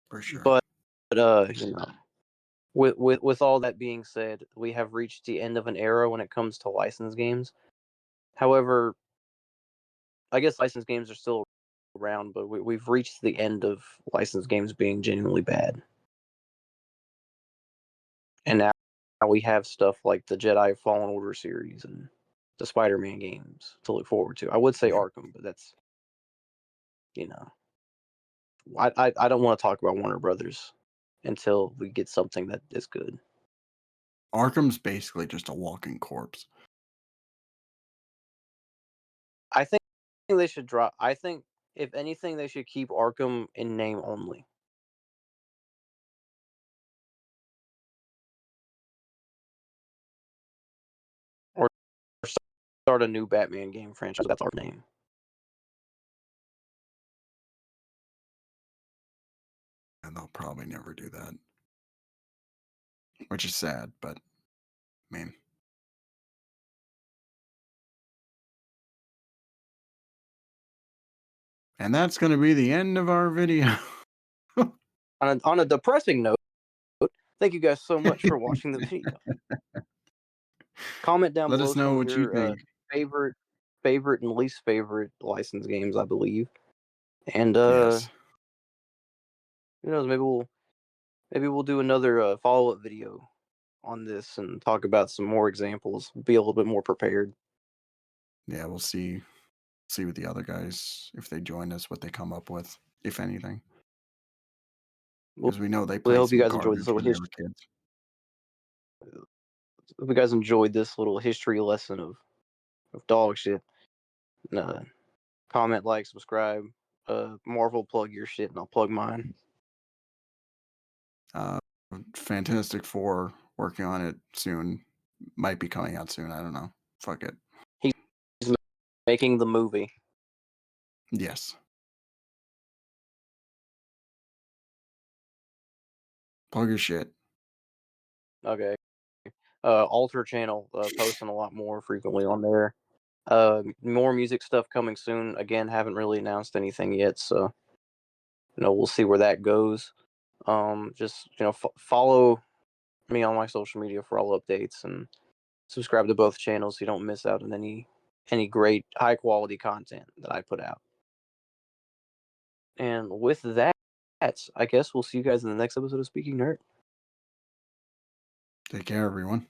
For sure. But with all that being said, we have reached the end of an era when it comes to licensed games. However, I guess licensed games are still around, but we've reached the end of licensed games being genuinely bad. And now we have stuff like the Jedi Fallen Order series and the Spider-Man games to look forward to. I would say Yeah. Arkham, but that's you know, I don't want to talk about Warner Brothers until we get something that is good. Arkham's basically just a walking corpse. I think they should drop. I think if anything, they should keep Arkham in name only, or start a new Batman game franchise. That's our name. And they'll probably never do that. Which is sad, but man. And that's going to be the end of our video. On a depressing note, thank you guys so much for watching the video. Comment down Let below us know some of what you your think. favorite and least favorite licensed games, I believe. And Yes. who knows, maybe we'll do another follow-up video on this and talk about some more examples. Be a little bit more prepared. Yeah, we'll see what the other guys, if they join us, what they come up with, if anything. We'll, Because we know they we played hope you some guys enjoyed this garbage little when they were history. kids. Hope you guys enjoyed this little history lesson of dog shit. Comment, like, subscribe. Marvel, plug your shit, and I'll plug mine. Uh, Fantastic Four, working on it soon. Might be coming out soon. I don't know. Fuck it. He's making the movie. Yes. Plug your shit. Okay. Alter channel, posting a lot more frequently on there. More music stuff coming soon. Again, haven't really announced anything yet, so we'll see where that goes. Just follow me on my social media for all updates, and subscribe to both channels so you don't miss out on any great high quality content that I put out. And with that, I guess we'll see you guys in the next episode of Speaking Nerd. Take care, everyone.